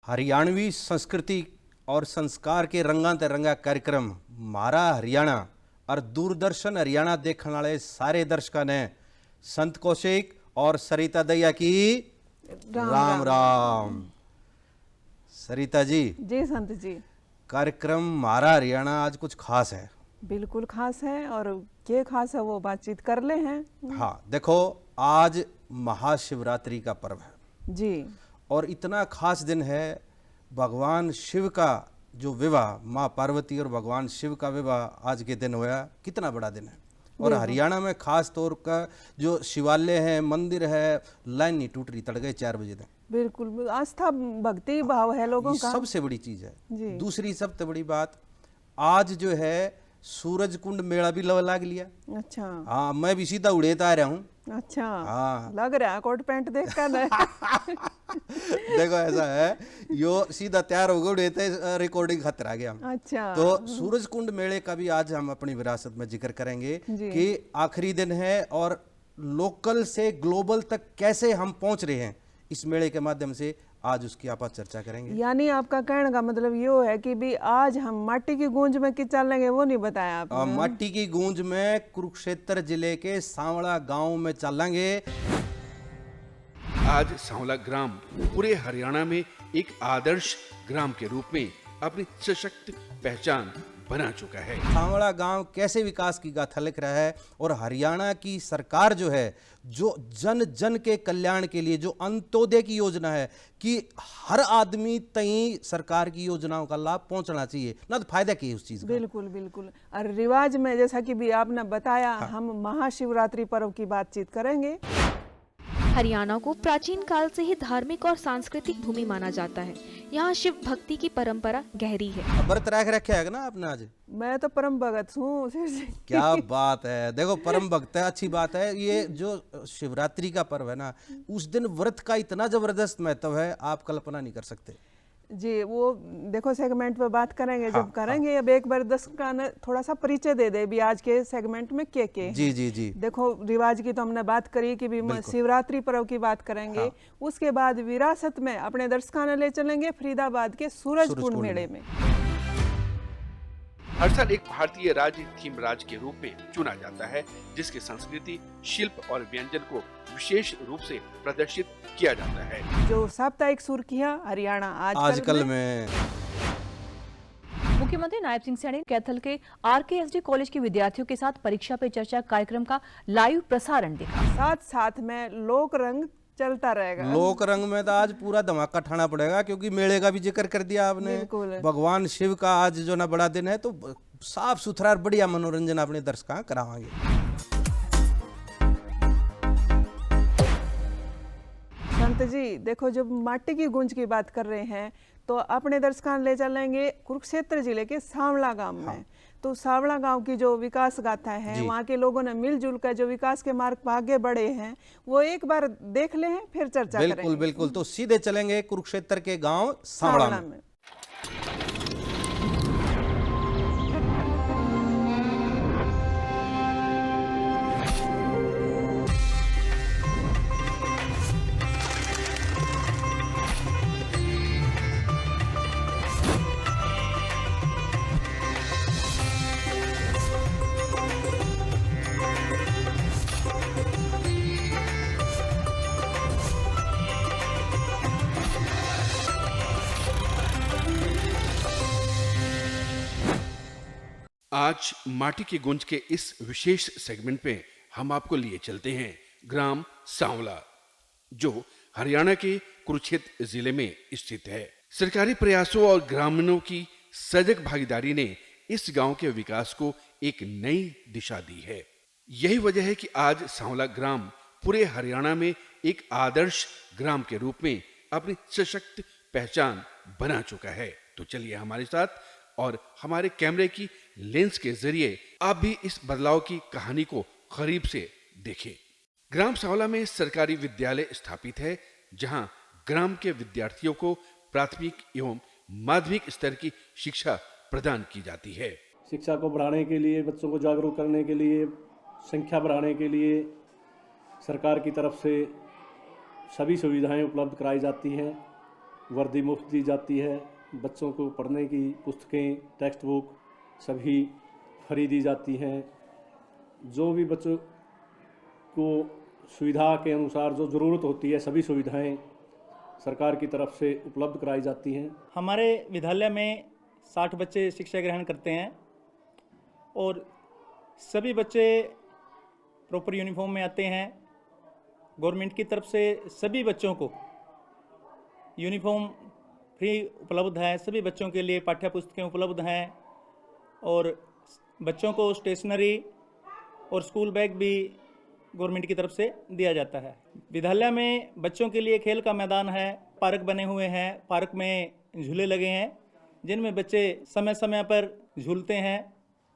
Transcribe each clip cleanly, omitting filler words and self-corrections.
हरियाणवी संस्कृति और संस्कार के रंगा ते रंगा कार्यक्रम मारा हरियाणा और दूरदर्शन हरियाणा देखने वाले सारे दर्शकों ने संत कौशिक और सरिता दैया की राम राम। सरिता जी जी संत जी, कार्यक्रम मारा हरियाणा आज कुछ खास है। बिल्कुल खास है और क्या खास है वो बातचीत कर ले हैं। हाँ देखो, आज महाशिवरात्रि का पर्व है जी, और इतना खास दिन है। भगवान शिव का जो विवाह, माँ पार्वती और भगवान शिव का विवाह आज के दिन हुआ। कितना बड़ा दिन है। और हरियाणा में खास तौर का जो शिवालय है, मंदिर है, लाइन नहीं टूट रही तड़के 4 बजे तक। बिल्कुल आस्था भक्ति भाव है लोगों का, सबसे बड़ी चीज है। जी। दूसरी सबसे बड़ी बात, आज जो है सूरज कुंड मेला भी लाग लिया। अच्छा हाँ, मैं भी सीधा उड़ेता आ रहा हूँ। अच्छा हाँ लग रहा है कोट पैंट देख कर देखो ऐसा है, यो सीधा तैयार हो गए उड़ेते रिकॉर्डिंग खतरा गया। अच्छा, तो सूरज कुंड मेले का भी आज हम अपनी विरासत में जिक्र करेंगे कि आखिरी दिन है और लोकल से ग्लोबल तक कैसे हम पहुंच रहे हैं इस मेले के माध्यम से, आज उसकी आप चर्चा करेंगे। यानी आपका कहने का मतलब ये है कि भी आज हम माटी की गूंज में कि चलेंगे वो नहीं बताया आपने। माटी की गूंज में कुरुक्षेत्र जिले के सांवला गांव में चलेंगे। आज सांवला ग्राम पूरे हरियाणा में एक आदर्श ग्राम के रूप में अपनी सशक्त पहचान बना चुका है। सांवला गांव कैसे विकास की गाथा लिख रहा है और हरियाणा की सरकार जो है, जो जन जन के कल्याण के लिए जो अंत्योदय की योजना है कि हर आदमी तई सरकार की योजनाओं का लाभ पहुंचना चाहिए, ना तो फायदा की उस चीज का। बिल्कुल बिल्कुल। और रिवाज में जैसा कि भी आपने बताया, हम महाशिवरात्रि पर्व की बातचीत करेंगे। हरियाणा को प्राचीन काल से ही धार्मिक और सांस्कृतिक भूमि माना जाता है। यहाँ शिव भक्ति की परंपरा गहरी है। व्रत रख रखे है ना आपने आज? मैं तो परम भगत हूँ। क्या बात है। देखो परम भक्त है, अच्छी बात है। ये जो शिवरात्रि का पर्व है ना, उस दिन व्रत का इतना जबरदस्त महत्व है, आप कल्पना नहीं कर सकते जी। वो देखो सेगमेंट पे बात करेंगे जब करेंगे। अब एक बार दर्शक का थोड़ा सा परिचय दे दे भी आज के सेगमेंट में के जी जी जी। देखो रिवाज की तो हमने बात करी कि भी शिवरात्रि पर्व की बात करेंगे। उसके बाद विरासत में अपने दर्शकों ने ले चलेंगे फरीदाबाद के सूरज कुंड मेले में। हर साल एक भारतीय राज्य थीम राज्य के रूप में चुना जाता है, जिसकी संस्कृति, शिल्प और व्यंजन को विशेष रूप से प्रदर्शित किया जाता है। जो साप्ताहिक सुर्खियां हरियाणा आजकल में। मुख्यमंत्री नायब सिंह सैनी कैथल के RKSD कॉलेज के विद्यार्थियों के साथ परीक्षा पे चर्चा कार्यक्रम का लाइव प्रसारण देखा। साथ साथ में लोक रंग चलता रहेगा। लोक रंग में तो आज पूरा धमाका ठाना पड़ेगा, क्योंकि मेले का भी जिक्र कर दिया आपने। भगवान शिव का आज जो ना बड़ा दिन है, तो साफ सुथरा और बढ़िया मनोरंजन अपने दर्शकों करावांगे। संत जी देखो, जब माटी की गूंज की बात कर रहे हैं तो अपने दर्शकों ले चलेंगे कुरुक्षेत्र जिले के सांवला गांव में। तो सांवला गांव की जो विकास गाथा है, वहाँ के लोगों ने मिलजुल कर जो विकास के मार्ग पर आगे बढ़े हैं, वो एक बार देख ले हैं, फिर चर्चा करेंगे। बिल्कुल बिल्कुल। तो सीधे चलेंगे कुरुक्षेत्र के गांव सांवला में। आज माटी की गूंज के इस विशेष सेगमेंट में हम आपको लिए चलते हैं ग्राम सांवला, जो हरियाणा के कुरुक्षेत्र जिले में स्थित है। सरकारी प्रयासों और ग्रामीणों की सजग भागीदारी ने इस गांव के विकास को एक नई दिशा दी है। यही वजह है कि आज सांवला ग्राम पूरे हरियाणा में एक आदर्श ग्राम के रूप में अपनी सशक्त पहचान बना चुका है। तो चलिए हमारे साथ और हमारे कैमरे की लेंस के जरिए आप भी इस बदलाव की कहानी को करीब से देखें। ग्राम सांवला में सरकारी विद्यालय स्थापित है, जहां ग्राम के विद्यार्थियों को प्राथमिक एवं माध्यमिक स्तर की शिक्षा प्रदान की जाती है। शिक्षा को बढ़ाने के लिए, बच्चों को जागरूक करने के लिए, संख्या बढ़ाने के लिए सरकार की तरफ से सभी सुविधाएं उपलब्ध कराई जाती हैं। वर्दी मुफ्त दी जाती है, बच्चों को पढ़ने की पुस्तकें, टेक्स्ट बुक सभी फ्री दी जाती हैं। जो भी बच्चों को सुविधा के अनुसार जो ज़रूरत होती है सभी सुविधाएं सरकार की तरफ से उपलब्ध कराई जाती हैं। हमारे विद्यालय में 60 बच्चे शिक्षा ग्रहण करते हैं और सभी बच्चे प्रॉपर यूनिफॉर्म में आते हैं। गवर्नमेंट की तरफ से सभी बच्चों को यूनिफॉर्म फ्री उपलब्ध है, सभी बच्चों के लिए पाठ्य पुस्तकें उपलब्ध हैं और बच्चों को स्टेशनरी और स्कूल बैग भी गवर्नमेंट की तरफ से दिया जाता है। विद्यालय में बच्चों के लिए खेल का मैदान है, पार्क बने हुए हैं, पार्क में झूले लगे हैं जिनमें बच्चे समय समय पर झूलते हैं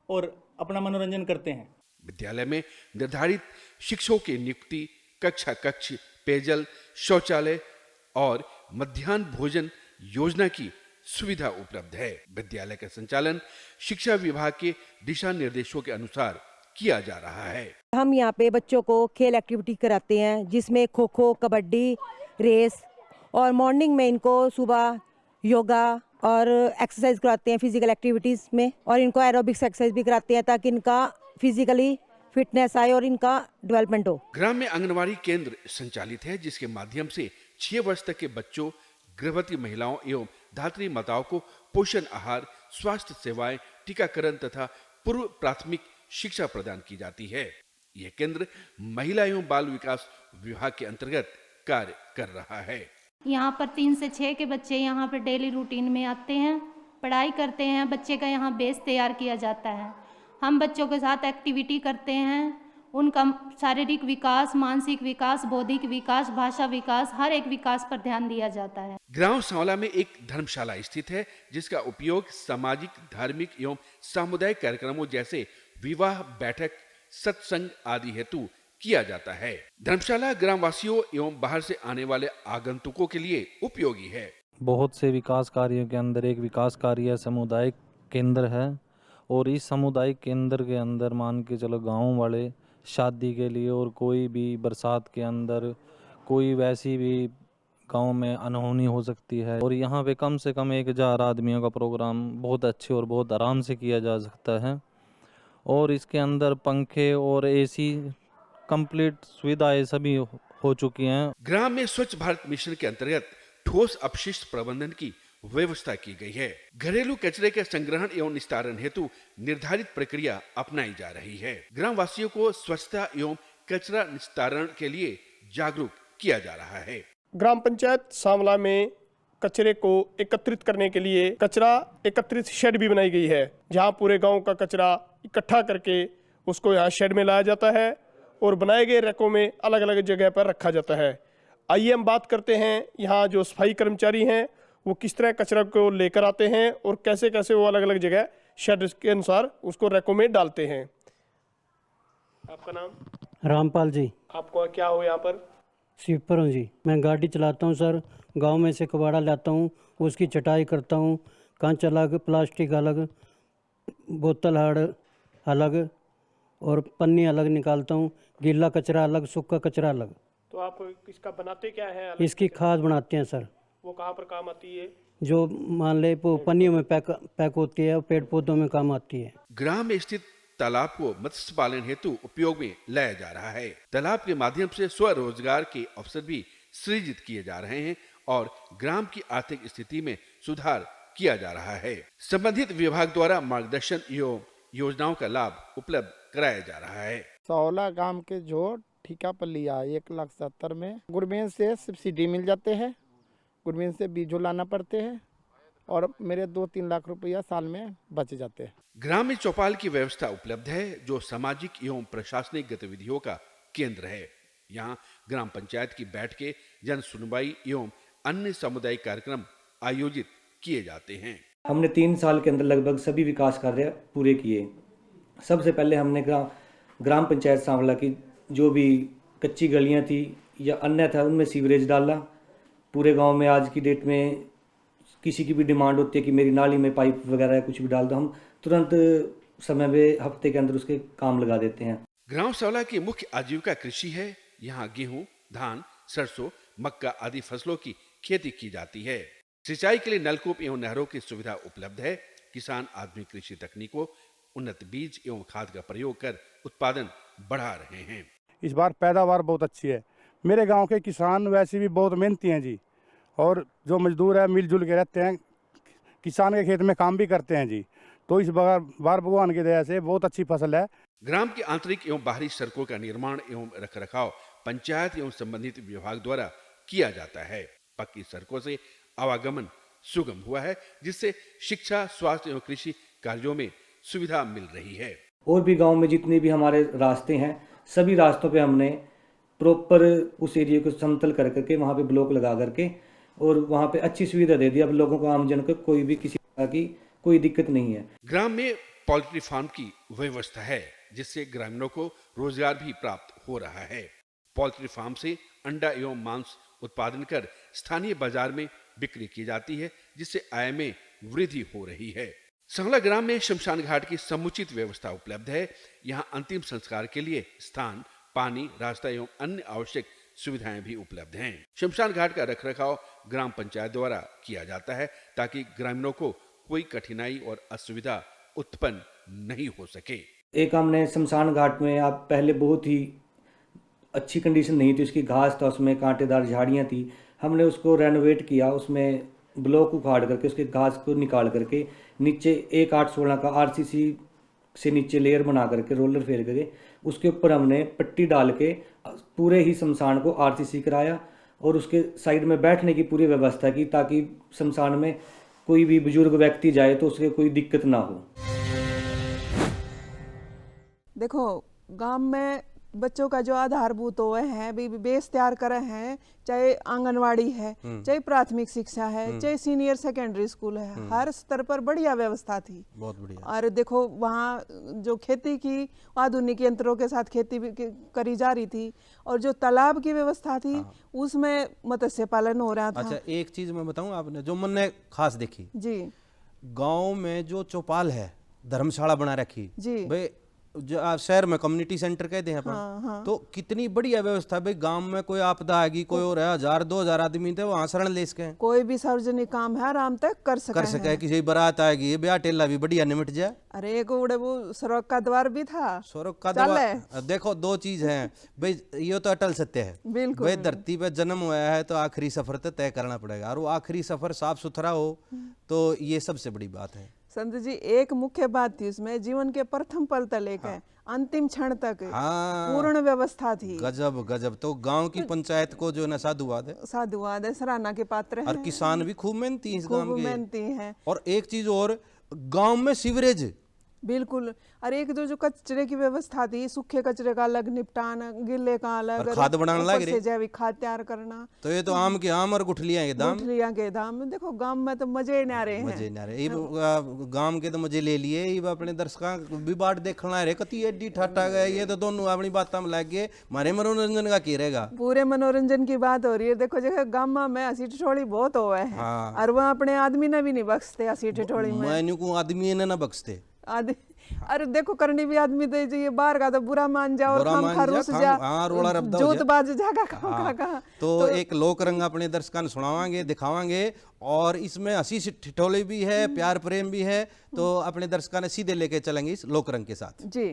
और अपना मनोरंजन करते हैं। विद्यालय में निर्धारित शिक्षकों की नियुक्ति, कक्षा कक्ष, पेयजल, शौचालय और मध्याह्न भोजन योजना की सुविधा उपलब्ध है। विद्यालय का संचालन शिक्षा विभाग के दिशा निर्देशों के अनुसार किया जा रहा है। हम यहाँ पे बच्चों को खेल एक्टिविटी कराते हैं जिसमें खो खो, कबड्डी, रेस और मॉर्निंग में इनको सुबह योगा और एक्सरसाइज कराते हैं फिजिकल एक्टिविटीज़ में, और इनको एरोबिक्स एक्सरसाइज भी कराते हैं ताकि इनका फिजिकली फिटनेस आए और इनका डेवलपमेंट हो। ग्राम में आंगनबाड़ी केंद्र संचालित है जिसके माध्यम से 6 वर्ष तक के बच्चों, गर्भवती महिलाओं एवं धात्री माताओं को पोषण आहार, स्वास्थ्य सेवाएं, टीकाकरण तथा पूर्व प्राथमिक शिक्षा प्रदान की जाती है। यह केंद्र महिला एवं बाल विकास विभाग के अंतर्गत कार्य कर रहा है। यहाँ पर 3 से 6 के बच्चे यहाँ पर डेली रूटीन में आते हैं, पढ़ाई करते हैं। बच्चे का यहाँ बेस तैयार किया जाता है। हम बच्चों के साथ एक्टिविटी करते हैं, उनका शारीरिक विकास, मानसिक विकास, बौद्धिक विकास, भाषा विकास, हर एक विकास पर ध्यान दिया जाता है। ग्राम सांवला में एक धर्मशाला स्थित है जिसका उपयोग सामाजिक, धार्मिक एवं सामुदायिक कार्यक्रमों जैसे विवाह, बैठक, सत्संग आदि हेतु किया जाता है। धर्मशाला ग्रामवासियों एवं बाहर से आने वाले आगंतुकों के लिए उपयोगी है। बहुत से विकास कार्यों के अंदर एक विकास कार्य सामुदायिक केंद्र है और इस सामुदायिक केंद्र के अंदर मान के चलो गांव वाले शादी के लिए और कोई भी बरसात के अंदर कोई वैसी भी गांव में अनहोनी हो सकती है और यहाँ पे कम से कम 1000 आदमियों का प्रोग्राम बहुत अच्छे और बहुत आराम से किया जा सकता है। और इसके अंदर पंखे और एसी कंप्लीट सुविधाएं सभी हो चुकी हैं। ग्राम में स्वच्छ भारत मिशन के अंतर्गत ठोस अपशिष्ट प्रबंधन की व्यवस्था की गई है। घरेलू कचरे के संग्रहण एवं निस्तारण हेतु निर्धारित प्रक्रिया अपनाई जा रही है। ग्राम वासियों को स्वच्छता एवं कचरा निस्तारण के लिए जागरूक किया जा रहा है। ग्राम पंचायत सांवला में कचरे को एकत्रित करने के लिए कचरा एकत्रित शेड भी बनाई गई है, जहां पूरे गांव का कचरा इकट्ठा करके उसको यहाँ शेड में लाया जाता है और बनाए गए रैकों में अलग अलग जगह पर रखा जाता है। आइए हम बात करते हैं यहाँ जो सफाई कर्मचारी हैं वो किस तरह कचरा को लेकर आते हैं और कैसे कैसे वो अलग अलग जगह शेड के अनुसार उसको रैकों में डालते हैं। आपका नाम? रामपाल जी। आपको क्या हो यहाँ पर? स्वीपर हूँ जी। मैं गाड़ी चलाता हूँ सर, गांव में से कबाड़ा लाता हूँ, उसकी चटाई करता हूँ, कांच अलग, प्लास्टिक अलग, बोतल अलग और पन्नी अलग निकालता हूँ, गीला कचरा अलग, सूखा कचरा अलग। तो आप इसका बनाते क्या है? इसकी खाद बनाते हैं सर। वो कहाँ पर काम आती है? जो मान ले पन्नियों में पैक होती है और पेड़ पौधों में काम आती है। ग्राम में स्थित तालाब को मत्स्य पालन हेतु उपयोग में लाया जा रहा है। तालाब के माध्यम से स्वरोजगार के अवसर भी सृजित किए जा रहे हैं और ग्राम की आर्थिक स्थिति में सुधार किया जा रहा है। संबंधित विभाग द्वारा मार्गदर्शन एवं योजनाओं का लाभ उपलब्ध कराया जा रहा है। सांवला गांव के जो ठेका पर लिया 1,70,000 में गवर्नमेंट से सब्सिडी मिल जाते हैं, गवर्नमेंट से बीजों लाना पड़ते हैं और मेरे 2-3 लाख रुपया साल में बच जाते हैं। ग्राम में चौपाल की व्यवस्था उपलब्ध है जो सामाजिक एवं प्रशासनिक गतिविधियों का केंद्र है। यहाँ ग्राम पंचायत की बैठकें, जन सुनवाई एवं अन्य सामुदायिक कार्यक्रम आयोजित किए जाते हैं। हमने 3 साल के अंदर लगभग सभी विकास कार्य पूरे किए। सबसे पहले हमने ग्राम पंचायत सांवला की जो भी कच्ची गलियां थी या अन्य था उनमें सीवरेज डाला। पूरे गांव में आज की डेट में किसी की भी डिमांड होती है कि मेरी नाली में पाइप वगैरह कुछ भी डाल दो, हम तुरंत समय में हफ्ते के अंदर उसके काम लगा देते हैं। ग्राम सांवला की मुख्य आजीविका कृषि है। यहाँ गेहूं, धान, सरसों, मक्का आदि फसलों की खेती की जाती है। सिंचाई के लिए नलकूप एवं नहरों की सुविधा उपलब्ध है। किसान आधुनिक कृषि तकनीकों, उन्नत बीज एवं खाद का प्रयोग कर उत्पादन बढ़ा रहे हैं। इस बार पैदावार बहुत अच्छी है। मेरे गांव के किसान वैसे भी बहुत मेहनती हैं जी, और जो मजदूर है मिलजुल के रहते हैं, किसान के खेत में काम भी करते हैं जी। तो इस बार भगवान की दया से बहुत अच्छी फसल है। ग्राम की आंतरिक एवं बाहरी सड़कों का निर्माण एवं रखरखाव पंचायत एवं संबंधित विभाग द्वारा किया जाता है। पक्की सड़कों से आवागमन सुगम हुआ है, जिससे शिक्षा, स्वास्थ्य एवं कृषि कार्यों में सुविधा मिल रही है। और भी गांव में जितने भी हमारे रास्ते हैं, सभी रास्तों पे हमने प्रॉपर उस एरिया को समतल कर करके वहाँ पे ब्लॉक लगा करके और वहाँ पे अच्छी सुविधा दे दी। अब लोगों को, आमजन को कोई भी किसी प्रकार की कोई दिक्कत नहीं है। ग्राम में पोल्ट्री फार्म की व्यवस्था है, जिससे ग्रामीणों को रोजगार भी प्राप्त हो रहा है। पोल्ट्री फार्म से अंडा एवं मांस उत्पादन कर स्थानीय बाजार में बिक्री की जाती है, जिससे आय में वृद्धि हो रही है। सांवला ग्राम में शमशान घाट की समुचित व्यवस्था उपलब्ध है। यहाँ अंतिम संस्कार के लिए स्थान, पानी, रास्ता एवं अन्य आवश्यक सुविधाएं भी उपलब्ध हैं। शमशान घाट का रखरखाव ग्राम पंचायत द्वारा किया जाता है, ताकि ग्रामीणों को कोई कठिनाई और असुविधा उत्पन्न नहीं हो सके। एक हमने शमशान घाट में, आप पहले बहुत ही अच्छी कंडीशन नहीं थी, उसकी घास था, उसमें कांटेदार झाड़ियाँ थी। हमने उसको रेनोवेट किया, उसमें ब्लॉक उखाड़ करके उसके घास को निकाल करके नीचे 1/8/16 का आरसीसी से नीचे लेयर बना करके रोलर फेर करके उसके ऊपर हमने पट्टी डाल के पूरे ही शमशान को आरसीसी कराया और उसके साइड में बैठने की पूरी व्यवस्था की, ताकि शमशान में कोई भी बुजुर्ग व्यक्ति जाए तो उसके कोई दिक्कत ना हो। देखो, गांव में बच्चों का जो आधारभूत वो है, बेस तैयार करे हैं, चाहे आंगनवाड़ी है, चाहे प्राथमिक शिक्षा है, चाहे सीनियर सेकेंडरी स्कूल है, हर स्तर पर बढ़िया व्यवस्था थी। बहुत बढ़िया। और देखो, वहाँ जो खेती की आधुनिक यंत्रों के साथ खेती भी करी जा रही थी, और जो तालाब की व्यवस्था थी उसमें मत्स्य पालन हो रहा था। अच्छा, एक चीज मैं बताऊं, आपने जो मैंने खास देखी जी, गांव में जो चौपाल है, धर्मशाला बना रखी जी भाई, जो आप शहर में कम्युनिटी सेंटर कहते हैं अपन, तो कितनी बढ़िया व्यवस्था भाई। गांव में कोई आपदा आएगी, कोई और 1000-2000 आदमी थे वहां शरण ले सके, कोई भी सार्वजनिक काम है आराम तक कर सके किसी बारात आएगी, ब्याह टेला भी बढ़िया निमट जाए। अरे एक उड़े वो सड़क का द्वार भी था, सड़क का द्वार। देखो, दो चीज है भाई, ये तो अटल सत्य है बिल्कुल भाई। धरती पे जन्म हुआ है तो आखिरी सफर तो तय करना पड़ेगा, और वो आखिरी सफर साफ सुथरा हो तो ये सबसे बड़ी बात है। संत जी, एक मुख्य बात थी उसमें, जीवन के प्रथम पल तक लेकर अंतिम क्षण तक पूर्ण व्यवस्था थी। गजब गजब। तो गांव की पंचायत को जो है साधुवाद है, सराहना के पात्र है। और किसान भी खूब मेहनती हैं। और एक चीज और, गांव में सीवरेज बिल्कुल। और एक जो कचरे की व्यवस्था थी, सूखे कचरे का अलग निपटान, गिल्ले का अलग, खाद बनाने लगे, जैविक खाद तैयार करना। तो ये तो आम के आम और गुठलियां के दाम। देखो, गांव में तो मजे ना रहे हैं। गांव के तो मजे ले लिए, ये अपने दर्शकों भी बाट देखना रहे, कति एडी ठाटा गए, ये तो दोनों अपनी बात में लग गए, हमारे मनोरंजन का की रहेगा। पूरे मनोरंजन की बात हो रही है। देखो, जगह गांव में हंसी ठिठोली बहुत हो है, और वह अपने आदमी ने भी नहीं बख्शते हंसी ठिठोली में। आदमी ने ना बख्शते। अरे देखो, करनी भी आदमी दे ये बाहर का तो बुरा मान जाओ और खाम खरूस जा, जोतबाज जागा का। तो एक लोक रंग अपने दर्शकों सुनावांगे, दिखावांगे, और इसमें हंसी ठिठोली भी है, प्यार प्रेम भी है। तो अपने दर्शकों ने सीधे लेके चलेंगे इस लोक रंग के साथ जी।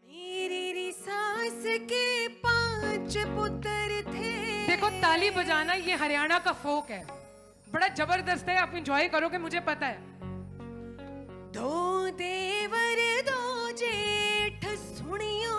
मेरी सास के 5 पुत्र थे। देखो, ताली बजाना ये हरियाणा का फोक है, बड़ा जबरदस्त है, आप एंजॉय करोगे, मुझे पता है। 2 देवर 2 जेठ सुनियो,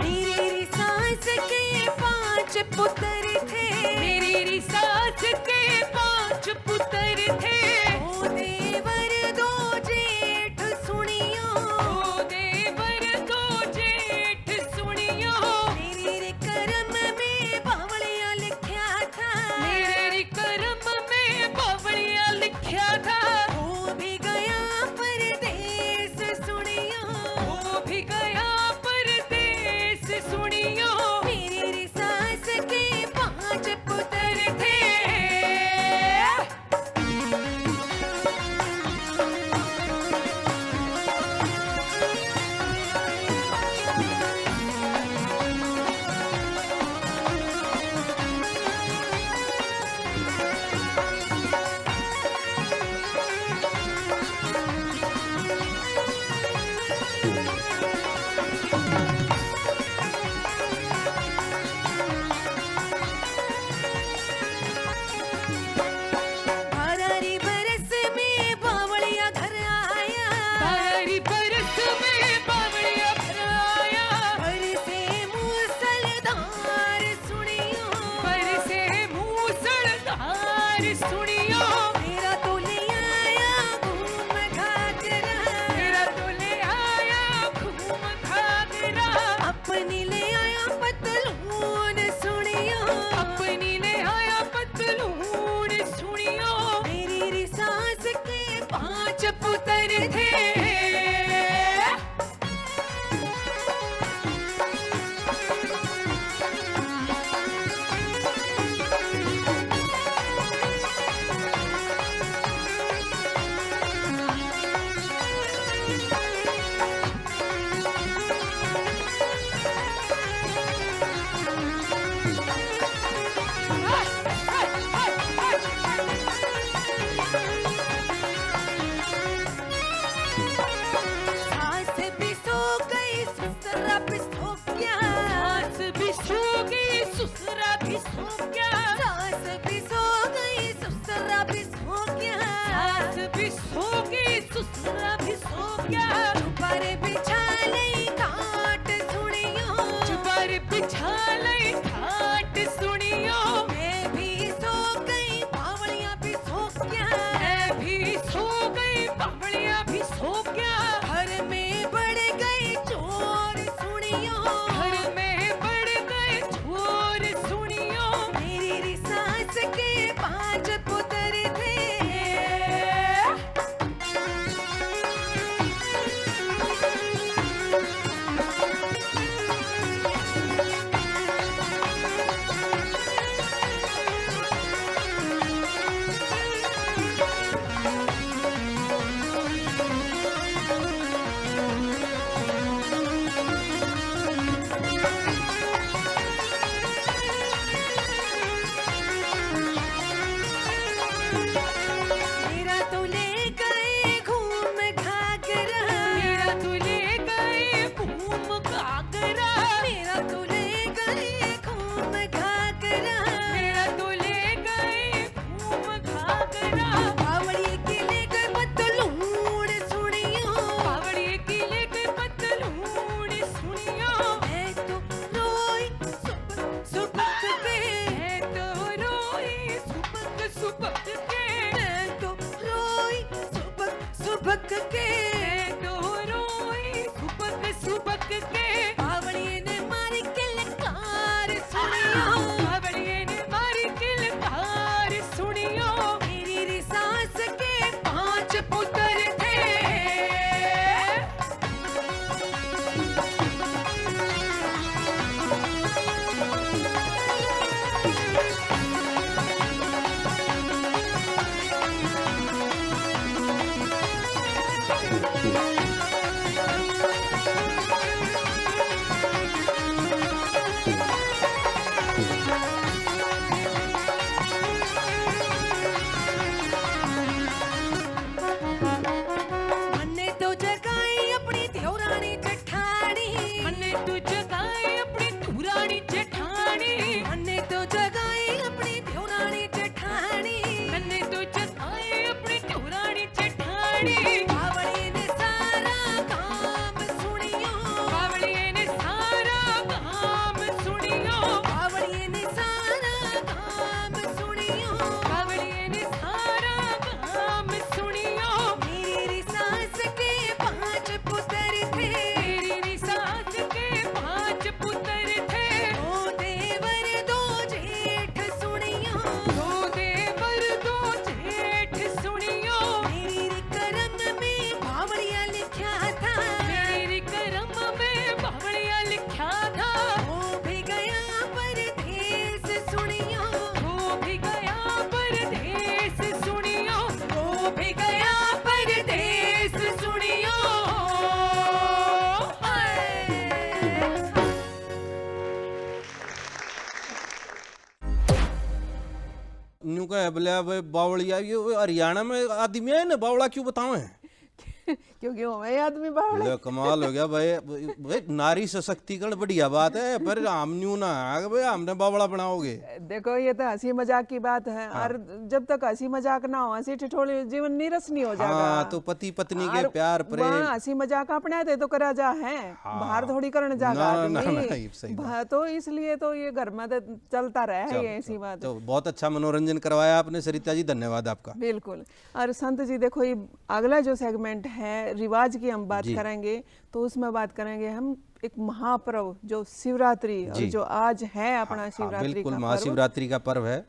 मेरी सास के 5 पुत्र थे, मेरी सास के 5 पुत्र थे। 2 देवर 2 जेठ सुनियो, 2 देवर 2 जेठ सुनियो। मेरे कर्म में बावलिया लिखा था, मेरे कर्म में बावलिया लिखा था। हो भी गया परदेस सुनियो, हो भी गया परदेस सास भी सो गई ससुरा भी सो गया सास भी सो गई ससुरा भी सो गया सास भी सो गई ससुरा भी सो गया सास भी सो गई ससुरा भी सो गया चुबारे बिछा लई खाट सुनियो चुबारे बिछा लई खाट सुनियो मैं भी सो गई बावलियां भी सो गया मैं भी सो गई बावलियां भी सो गया घर में बढ़ गए चोर सुनियो घर में बढ़ गए चोर सुनियो मेरी सास के 5 पुत्र थे मेरा तो ले गए घूम घाघरा मेरा तो ले गए घूम घाघरा मेरा तो ले गए घूम घाघरा मेरा तो ले गए घूम घाघरा बावड़ी के ले गए पतलून सुनियो बावड़ी के ले गए पतलून सुनियो मैं तो रोई सुबह पे मैं तो रोई सुबह के मैं तो रोई सुबह के मैं तो रोई सुबह के बावड़ी ने मारी किलकार सुनियो बावड़ी ने मारी किलकार सुनियो मेरी सास के 5 पुत्र थे मन्ने तो जगाई अपनी देवरानी जेठानी मन्ने तो जगाई अपनी देवरानी जेठानी मन्ने तो जगाई अपनी देवरानी जेठानी मन्ने तो जगाई अपनी देवरानी जेठानी बावड़ी ने सारा काम सुनियो बावड़ी ने सारा काम सुनियो बावड़ी ने सारा काम सुनियो बावड़ी ने सारा काम सुनियो मेरी सास के 5 पुत्र थे मेरी सास के 5 पुत्र थे 2 देवर 2 जेठ सुनियो 2 देवर 2 जेठ सुनियो मेरी करम में बावड़िया लिखा था मेरी करम में बावड़िया लिखा था वो भी गया परदेस सुनियो वो भी गया परदेस सुनियो वो भी गया परदेस सुनियो न्यू का है बोले भाई बावड़िया ये हरियाणा में आदमी है ना बावड़ा क्यों बताओ है क्योंकि वो मैं आदमी बावड़े बोले कमाल हो गया भाई भाई नारी सशक्तिकरण बढ़िया बात है पर हम न्यू ना आगे भाई हमने बावड़ा बनाओगे देखो ये तो हंसी मजाक की बात है और जब तक हंसी मजाक ना हो हंसी ठिठोली जीवन नीरस नहीं हो जाएगा हाँ तो पति पत्नी के प्यार प्रेम वहाँ हंसी मजाक अपने थे तो करा जा है बाहर थोड़ी करने जागा ना, आदमी। सही तो इसलिए तो ये घर में तो चलता रहा है ये ऐसी बात तो बहुत अच्छा मनोरंजन करवाया आपने सरिता जी, धन्यवाद आपका। बिल्कुल। और संत जी देखो ये अगला जो सेगमेंट है रिवाज की हम बात करेंगे तो उसमें बात करेंगे हम एक महापर्व जो शिवरात्रि और जो आज है अपना शिवरात्रि बिल्कुल का महाशिवरात्रि का पर्व है।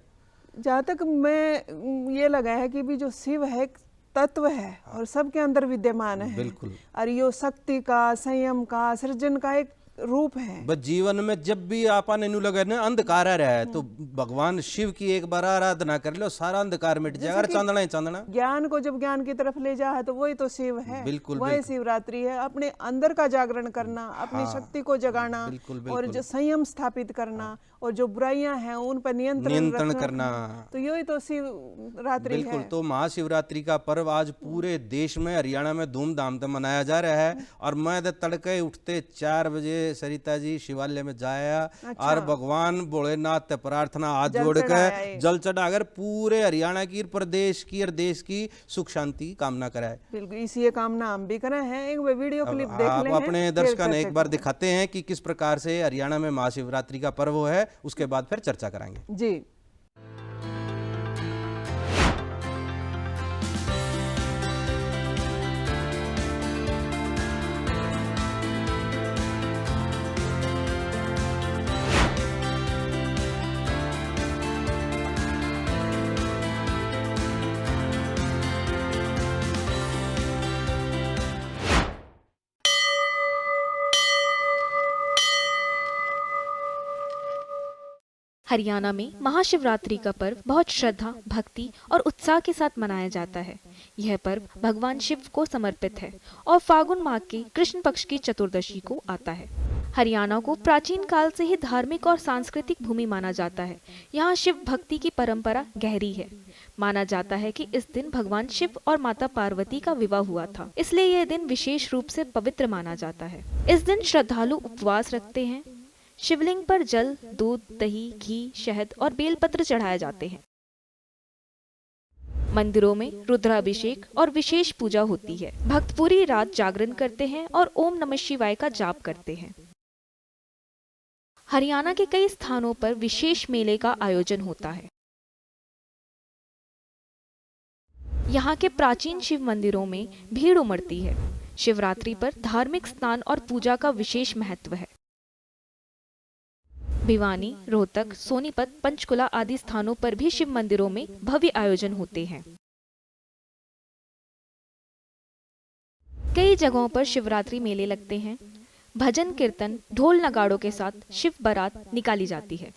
जहाँ तक मैं ये लगा है कि भी जो शिव है एक तत्व है और सबके अंदर विद्यमान है बिल्कुल। और ये शक्ति का संयम का सृजन का एक रूप है। बस जीवन में जब भी आपा नैनू लगे ना अंधकार रहा तो भगवान शिव की एक बार आराधना कर लो, सारा अंधकार मिट जाएगा और चांदना ही चांदना। ज्ञान को जब ज्ञान की तरफ ले जा है तो वही तो शिव है, बिल्कुल, वही शिवरात्रि है। अपने अंदर का जागरण करना, अपनी शक्ति को जगाना और जो संयम स्थापित करना और जो बुराइयां हैं उन पर नियंत्रण करना। तो यही तो शिवरात्रि है। बिल्कुल, तो महाशिवरात्रि का पर्व आज पूरे देश में, हरियाणा में धूमधाम से मनाया जा रहा है। और मैं तो तड़के उठते 4 बजे सरिता जी शिवालय में जाया और भगवान भोलेनाथ से प्रार्थना हाथ जोड़ कर जल चढ़ाकर पूरे हरियाणा की, प्रदेश की और देश की सुख शांति की कामना कराए। बिल्कुल, इसी ये कामना हम भी करें हैं। एक वीडियो क्लिप देख लें, अपने दर्शकों ने एक बार दिखाते हैं कि किस प्रकार से हरियाणा में महाशिवरात्रि का पर्व है, उसके बाद फिर चर्चा कराएंगे जी। हरियाणा में महाशिवरात्रि का पर्व बहुत श्रद्धा, भक्ति और उत्साह के साथ मनाया जाता है। यह पर्व भगवान शिव को समर्पित है और फागुन माह के कृष्ण पक्ष की चतुर्दशी को आता है। हरियाणा को प्राचीन काल से ही धार्मिक और सांस्कृतिक भूमि माना जाता है। यहाँ शिव भक्ति की परंपरा गहरी है। माना जाता है कि इस दिन भगवान शिव और माता पार्वती का विवाह हुआ था, इसलिए यह दिन विशेष रूप से पवित्र माना जाता है। इस दिन श्रद्धालु उपवास रखते हैं। शिवलिंग पर जल, दूध, दही, घी, शहद और बेलपत्र चढ़ाए जाते हैं। मंदिरों में रुद्राभिषेक और विशेष पूजा होती है। भक्त पूरी रात जागरण करते हैं और ओम नमः शिवाय का जाप करते हैं। हरियाणा के कई स्थानों पर विशेष मेले का आयोजन होता है। यहाँ के प्राचीन शिव मंदिरों में भीड़ उमड़ती है। शिवरात्रि पर धार्मिक स्नान और पूजा का विशेष महत्व है। भिवानी, रोहतक, सोनीपत, पंचकुला आदि स्थानों पर भी शिव मंदिरों में भव्य आयोजन होते हैं। कई जगहों पर शिवरात्रि मेले लगते हैं। भजन कीर्तन, ढोल नगाड़ों के साथ शिव बारात निकाली जाती है।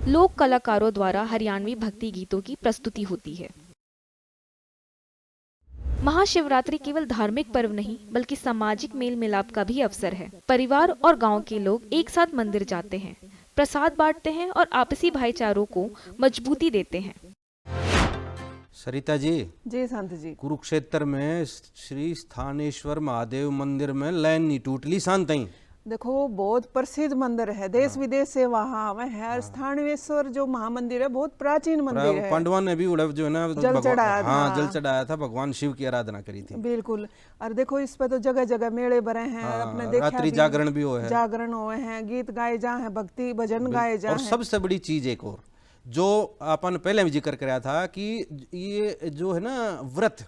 लोक कलाकारों द्वारा हरियाणवी भक्ति गीतों की प्रस्तुति होती है। महाशिवरात्रि केवल धार्मिक पर्व नहीं बल्कि सामाजिक मेल मिलाप का भी अवसर है। परिवार और गांव के लोग एक साथ मंदिर जाते हैं, प्रसाद बांटते हैं और आपसी भाईचारों को मजबूती देते हैं। सरिता जी संत जी, कुरुक्षेत्र में श्री स्थानेश्वर महादेव मंदिर में लाइन नहीं टूटली शांत ही। देखो वो बहुत प्रसिद्ध मंदिर है, देश विदेश से वहाँ आवे है। स्थानेश्वर जो महामंदिर है बहुत प्राचीन मंदिर है। पांडवा ने भी जो है ना जल चढ़ाया था। जल चढ़ाया था, भगवान शिव की आराधना करी थी। बिल्कुल। और देखो इस पे तो जगह जगह मेले भरे हैं। अपने देखा रात्रि जागरण भी हुए हैं, जागरण हुए हैं, गीत गाए जा हैं, भक्ति भजन गाए जा हैं। और सबसे बड़ी चीज एक और जो अपन पहले भी जिक्र कराया था कि ये जो है ना व्रत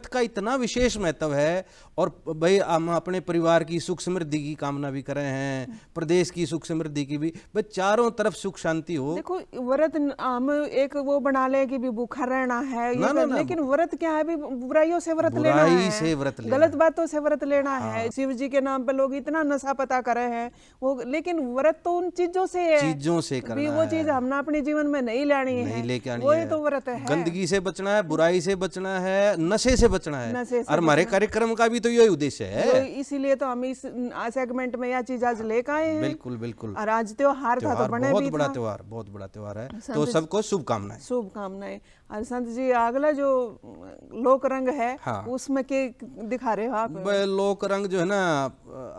का इतना विशेष महत्व है। और भाई हम अपने परिवार की सुख समृद्धि की कामना भी कर रहे हैं, प्रदेश की सुख समृद्धि की भी, भाई चारों तरफ सुख शांति हो। देखो व्रत हम एक वो बना ले कि भी भूखा रहना है, लेकिन व्रत क्या है, बुराइयों से व्रत लेना है, गलत बातों से व्रत लेना है। शिव जी के नाम पे लोग इतना नशा पता करे हैं वो, लेकिन व्रत तो उन चीजों से है, चीजों से करना वो चीज हमने अपने जीवन में नहीं लेनी है, वही तो व्रत है। गंदगी से बचना है, बुराई से बचना है, नशे से बचना है। और हमारे कार्यक्रम का भी तो यही उद्देश्य है। इसीलिए तो हम इस सेगमेंट में यह चीज आज लेकर आए हैं। बिल्कुल बिल्कुल। और आज त्योहार था तो बने बहुत बड़ा त्योहार, बहुत बड़ा त्योहार है। तो सबको शुभकामनाएं। शुभकामनाएं। और संत जी अगला जो लोक रंग है उसमें के दिखा रहे हो आप? लोक रंग जो है ना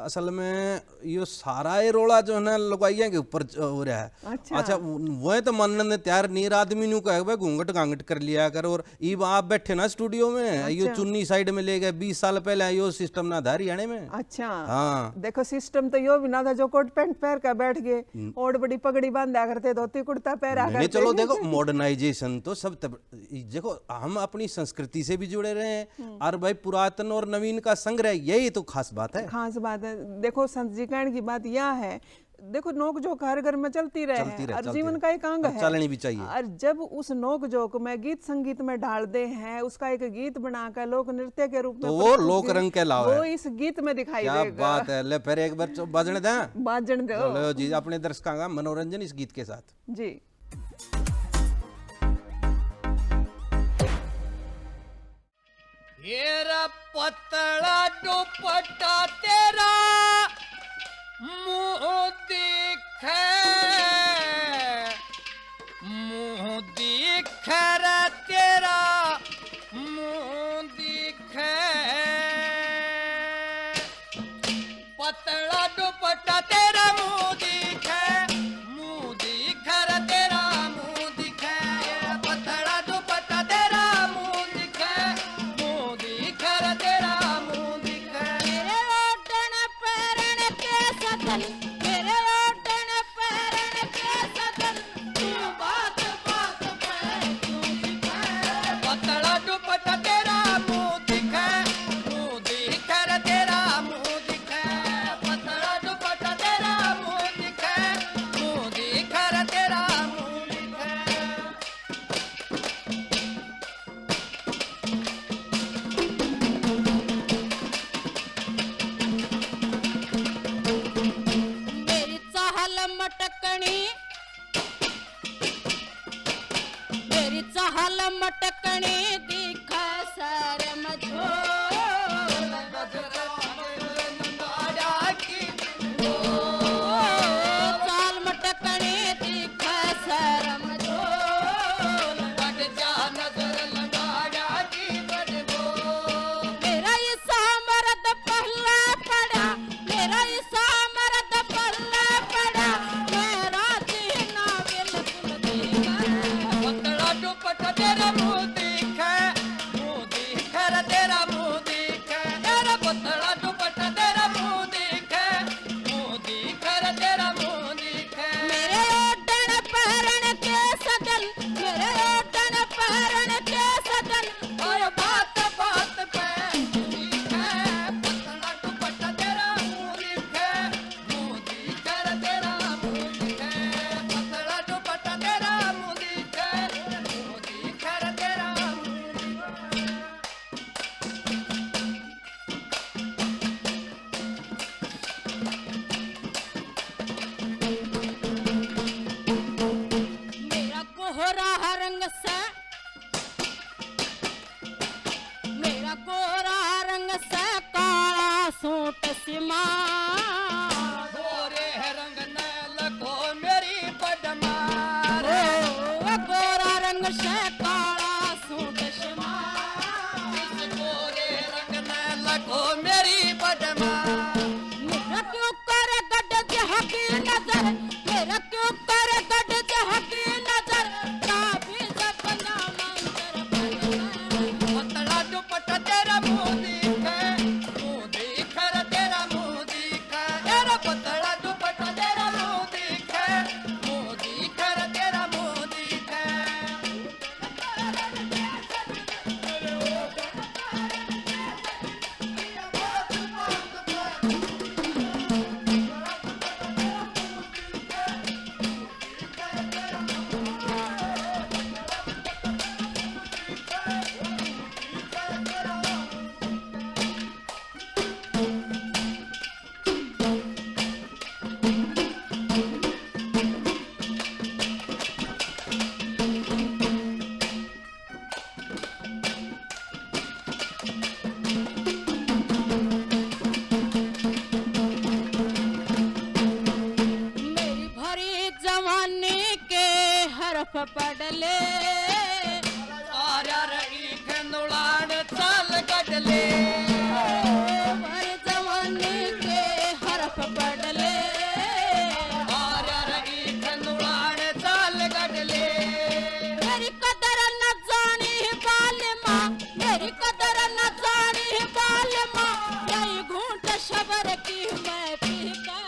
असल में ये सारा ये रोड़ा जो है ना लुगाइया के ऊपर हो रहा है। अच्छा वह तो मानने तैयार नहीं, आदमी न्यू कहे घूंघट घांघट कर लिया कर। और ये आप बैठे ना स्टूडियो में, यो चुन्नी साइड में ले गए। 20 साल पहले यो सिस्टम ना था हरियाणा में। अच्छा हाँ, देखो सिस्टम तो यो भी ना था, जो कोट पैंट पहन कर बैठ गए और बड़ी पगड़ी बांधा करते, धोती कुर्ता पहना करते। चलो देखो मॉडर्नाइजेशन तो सब देखो हम अपनी संस्कृति से भी जुड़े रहे हैं। और भाई पुरातन और नवीन का संग्रह, यही तो खास बात है। खास बात है। देखो संत जी कहने की बात यह है, देखो नोक जोक हर घर में चलती रहे और जीवन का एक अंग है, चलनी भी चाहिए। और जब उस नोक जोक में गीत संगीत में डाल दे हैं, उसका एक गीत बनाकर लोक नृत्य के रूप में, तो वो लोक रंग के लाभ वो इस गीत में दिखाई देगा। क्या बात है। ले फिर एक बार बाजने दें, बाजन दो जी अपने दर्शकों का मनोरंजन इस गीत के साथ जी। पतला दुपट्टा तेरा मुँह दिखे रे तेरा मुँह दिखे पतला दुपट्टा तेरा मुँह दिखे रे तेरा मुँह दिखे पतला दुपट्टा तेरा मुँह दिखे रे तेरा मुँह दिखे मेरे ओटन पैरन के सतन मेरे ओटन पैरन के सतन तू बात बात पे तू दिखे पतला दुपट्टा तेरा मुँह दिखे रे तेरा मुँह दिखे पतला दुपट्टा तेरा मुँह दिखे रे तेरा मुँह दिखे मेरी चाहल मटकनी मेरी चाहल मटकनी दिखा सर चाल मटकनी दिखा सर मेरा ये सामर्थ पहला पड़ा मेरा ये सामर्थ पहला पड़ा मेरा जीना बिल्कुल देखा पतला दुपट्टा तेरा मुँह दिखे रे तेरा मुँह दिखे तेरा पतला दुपट्टा तेरा मुँह दिखे रे तेरा मुँह दिखे मेरे ओटन पहरन के सदन मेरे ओटन पहरन के सदन और बात बात पे दिखे पतला दुपट्टा तेरा मुँह दिखे रे तेरा मुँह दिखे पतला दुपट्टा तेरा मुँह दिखे रे तेरा मुँह दिखे मेरा कोहरा रंग से मेरा कोहरा रंग से काला सूट सिमा गोरे रंग ने लगो मेरी बदमार गोरा रंग से काला सूट सिमा गोरे रंग ने लगो मेरी बदमार मेरा क्यों कर गड जह की नजर मेरा क्यों कर गड जह की नजर काबी सपना मंजर पतला दुपट्टा तेरा मुँह दिखे रे तेरा मुँह दिखे तेरा पतला दुपट्टा तेरा मुँह दिखे रे तेरा मुँह दिखे मेरी भरी जवानी के हरफ पड़ले चाल गडले भरी जवानी के हरफ पड़ले चाल गडले मेरी कदर न जानी बाल माँ मेरी कदर न जानी बाल माँ यही घूंट शबर की मैं पीका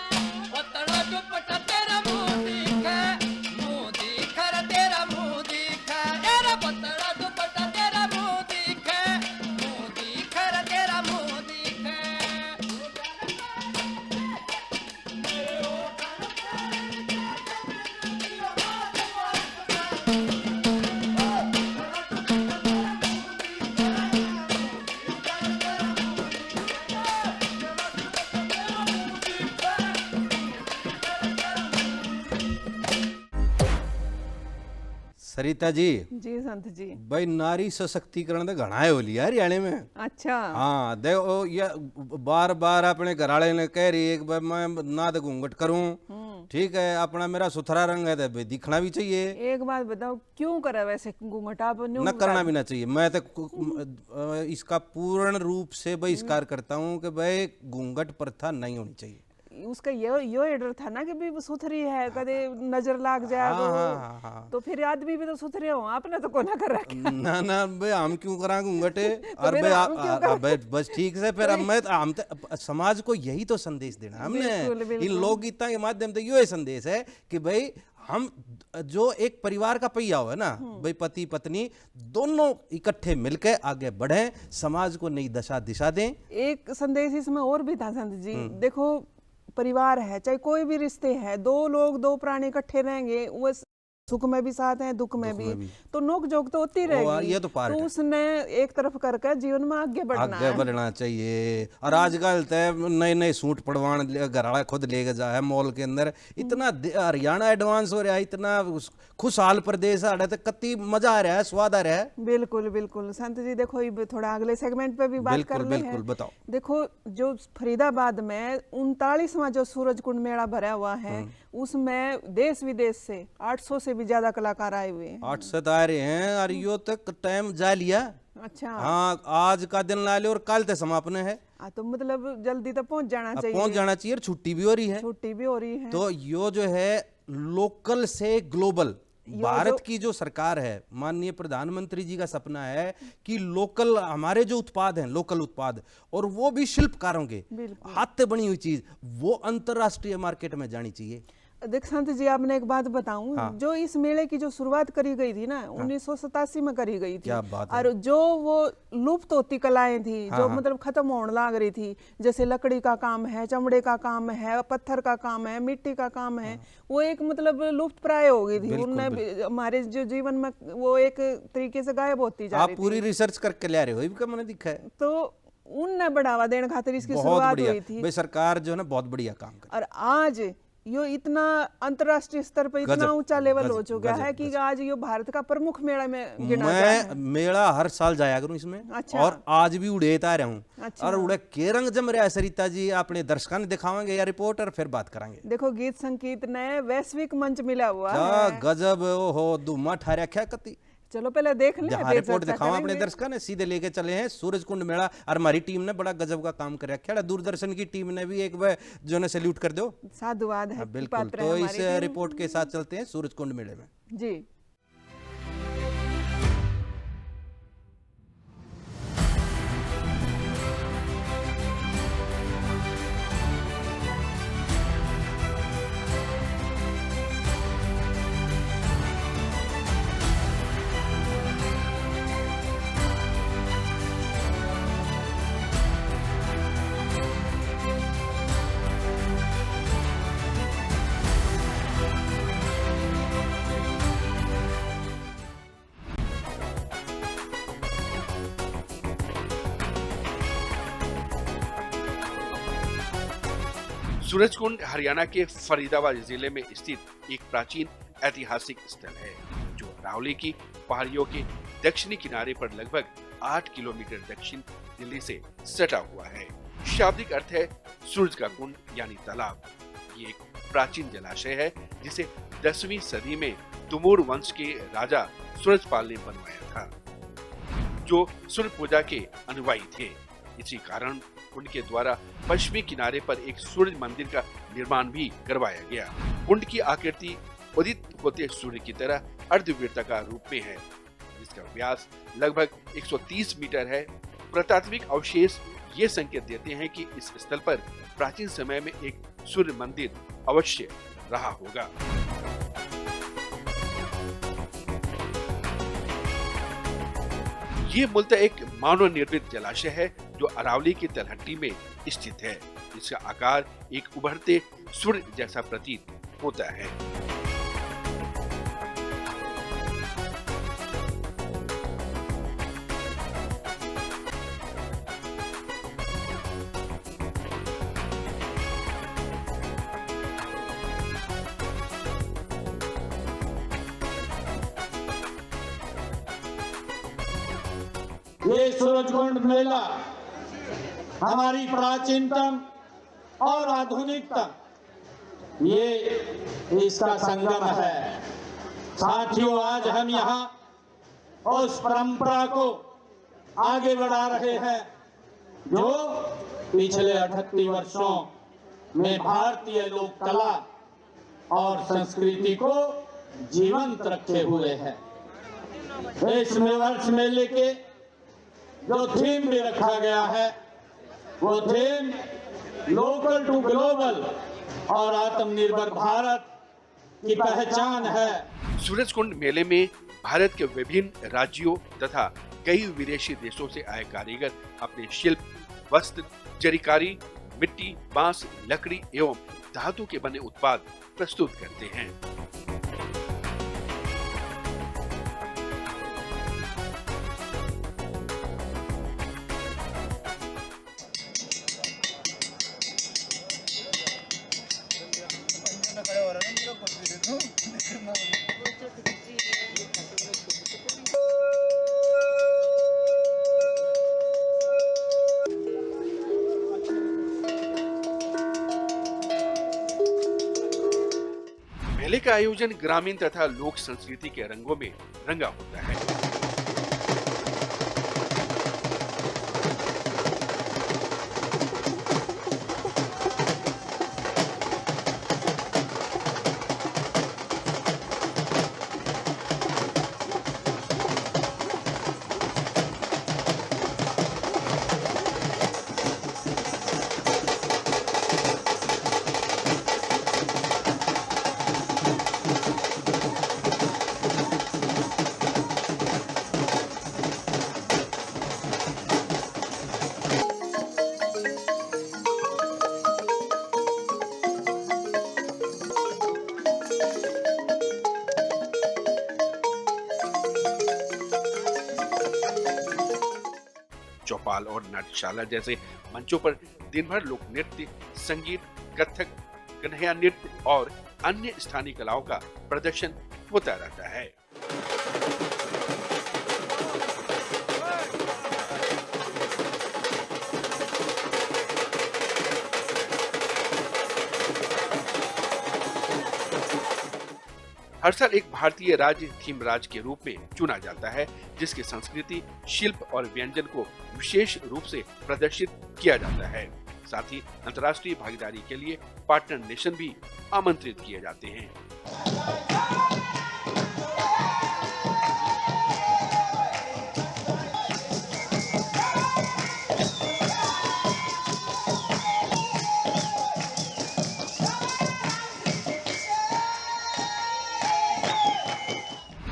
पतला दुपट्टा तेरा मुँह दिखे रे तेरा मुँह दिखे सरिता जी जी संत जी। भाई नारी सशक्तिकरण तो घना हो लिया हरियाणा में। अच्छा। हाँ देखो ये बार बार अपने घर वाले ने कह रही है कि भाई मैं ना तो घूंघट करूं, ठीक है, अपना मेरा सुथरा रंग है तो भाई दिखना भी चाहिए। एक बात बताओ क्यों करे वैसे घूंघट? आप न करना भी ना चाहिए। मैं तो इसका पूर्ण रूप से बहिष्कार करता हूँ कि भाई घूंघट प्रथा नहीं होनी चाहिए। उसका ये डर था ना कि भी सुथरी है, कदे नजर लाग जाए तो फिर आदमी भी तो सुथरे हो, आपने तो कोना कर रखा। ना ना भाई हम क्यों करा घूंघटे और भाई बस ठीक से फिर हम समाज को यही तो संदेश देना हमने इन लोकगीता के माध्यम से। ये संदेश है कि भाई हम जो एक परिवार का पहिया हो है ना भाई, पति पत्नी दोनों इकट्ठे मिलकर आगे बढ़े, समाज को नई दिशा दें। एक संदेश इसमें और भी था संत जी। देखो परिवार है, चाहे कोई भी रिश्ते हैं, दो लोग दो प्राणी इकट्ठे रहेंगे, वो सुख में भी साथ हैं, दुख में भी, तो नोक जोक तो होती रहेगी। ये तो पार्ट तो उसने एक तरफ करके जीवन में आगे बढ़ना चाहिए। और आजकल तो नए नए सूट पड़वान घर वाला खुद लेके जा है मॉल के अंदर। इतना हरियाणा एडवांस हो रहा है, इतना खुशहाल प्रदेश है, तो कति मजा आ रहा है, स्वाद आ रहा है। बिल्कुल बिल्कुल संत जी। देखो ये थोड़ा अगले सेगमेंट पे भी बात कर ले। बिल्कुल बताओ। देखो जो फरीदाबाद में 39वां जो सूरज कुंड मेला भरा हुआ है, उसमें देश विदेश से 800 से भी ज्यादा कलाकार आए हुए हैं। 800 आ रहे हैं और यो तक टाइम जा लिया। अच्छा। हाँ आज का दिन ला ले और कल तक समापन है। तो मतलब जल्दी तो पहुंच जाना चाहिए और छुट्टी भी हो रही है। तो यो जो है लोकल से ग्लोबल, भारत की जो सरकार है, माननीय प्रधानमंत्री जी का सपना है कि लोकल हमारे जो उत्पाद हैं, लोकल उत्पाद, और वो भी शिल्पकारों के हाथ से बनी हुई चीज, वो अंतरराष्ट्रीय मार्केट में जानी चाहिए। देख संत जी आपने एक बात बताऊं। हाँ। जो इस मेले की जो शुरुआत करी गई थी ना, 1987 में करी गई थी। क्या बात है। और जो वो लुप्त होती कलाएं थी, जो मतलब खत्म होने लग रही थी, जैसे लकड़ी का काम है, चमड़े का काम है, पत्थर का काम है, मिट्टी का काम है, वो एक मतलब लुप्त प्राय हो गई थी। उनने हमारे जो जीवन में वो एक तरीके से गायब होती जा रही थी। आप पूरी रिसर्च करके ले रहे हो, मैंने दिखा है। तो उनने बढ़ावा देने खातिर इसकी शुरुआत हुई थी। भाई सरकार जो है ना बहुत बढ़िया काम कर। और आज यो इतना अंतरराष्ट्रीय स्तर पर इतना ऊंचा लेवल हो चुका है कि आज यो भारत का प्रमुख मेला में गिना जाता है। मैं मेला हर साल जाया करूं इसमें। अच्छा। और आज भी उड़ेता रहा हूं। अच्छा। और उड़े के रंग जम रहा है सरिता जी, अपने दर्शकों ने दिखावांगे या रिपोर्ट और फिर बात करेंगे। देखो गीत संगीत ने वैश्विक मंच मिला हुआ है। गजब हो धुमा ठारा क्या कती। चलो पहले देख ले, रिपोर्ट दिखाओ अपने दर्शकों ने। सीधे लेके चले हैं सूरज कुंड मेला और हमारी टीम ने बड़ा गजब का काम कर रखा है। दूरदर्शन की टीम ने भी एक बार जो है सैल्यूट कर दो, साधुवाद है। बिल्कुल। तो इस रिपोर्ट के साथ चलते हैं सूरज कुंड मेले में जी। सूरजकुंड हरियाणा के फरीदाबाद जिले में स्थित एक प्राचीन ऐतिहासिक स्थल है, जो अरावली की पहाड़ियों के दक्षिणी किनारे पर लगभग 8 किलोमीटर दक्षिण दिल्ली से सटा हुआ है। शाब्दिक अर्थ है सूरज का कुंड यानी तालाब। ये एक प्राचीन जलाशय है जिसे 10वीं सदी में तुमूर वंश के राजा सूरजपाल ने बनवाया था, जो सूर्य पूजा के अनुयायी थे। इसी कारण कुंड के द्वारा पश्चिमी किनारे पर एक सूर्य मंदिर का निर्माण भी करवाया गया। कुंड की आकृति उदित होते सूर्य की तरह अर्धवृत्ताकार रूप में है, जिसका व्यास लगभग 130 मीटर है। पुरातात्विक अवशेष ये संकेत देते हैं कि इस स्थल पर प्राचीन समय में एक सूर्य मंदिर अवश्य रहा होगा। ये मूलतः एक मानव निर्मित जलाशय है जो अरावली की तलहटी में स्थित है। इसका आकार एक उभरते सूर्य जैसा प्रतीत होता है। ये सूरजकुंड मेला हमारी प्राचीनतम और आधुनिकतम ये इसका संगम है। साथियों, आज हम यहाँ उस परंपरा को आगे बढ़ा रहे हैं जो पिछले 38 वर्षों में भारतीय लोक कला और संस्कृति को जीवंत रखे हुए है। इस वर्ष मेले के जो थीम भी रखा गया है वो थीम लोकल टू ग्लोबल और आत्मनिर्भर भारत की पहचान है। सूरजकुंड मेले में भारत के विभिन्न राज्यों तथा कई विदेशी देशों से आए कारीगर अपने शिल्प, वस्त्र, जरीकारी, मिट्टी, बांस, लकड़ी एवं धातु के बने उत्पाद प्रस्तुत करते हैं। मेले का आयोजन ग्रामीण तथा लोक संस्कृति के रंगों में रंगा होता है। चौपाल और नाट्यशाला जैसे मंचों पर दिन भर लोक नृत्य, संगीत, कथक, कन्हैया नृत्य और अन्य स्थानीय कलाओं का प्रदर्शन होता रहता है। हर साल एक भारतीय राज्य थीम राज्य के रूप में चुना जाता है, जिसकी संस्कृति, शिल्प और व्यंजन को विशेष रूप से प्रदर्शित किया जाता है। साथ ही अंतर्राष्ट्रीय भागीदारी के लिए पार्टनर नेशन भी आमंत्रित किए जाते हैं।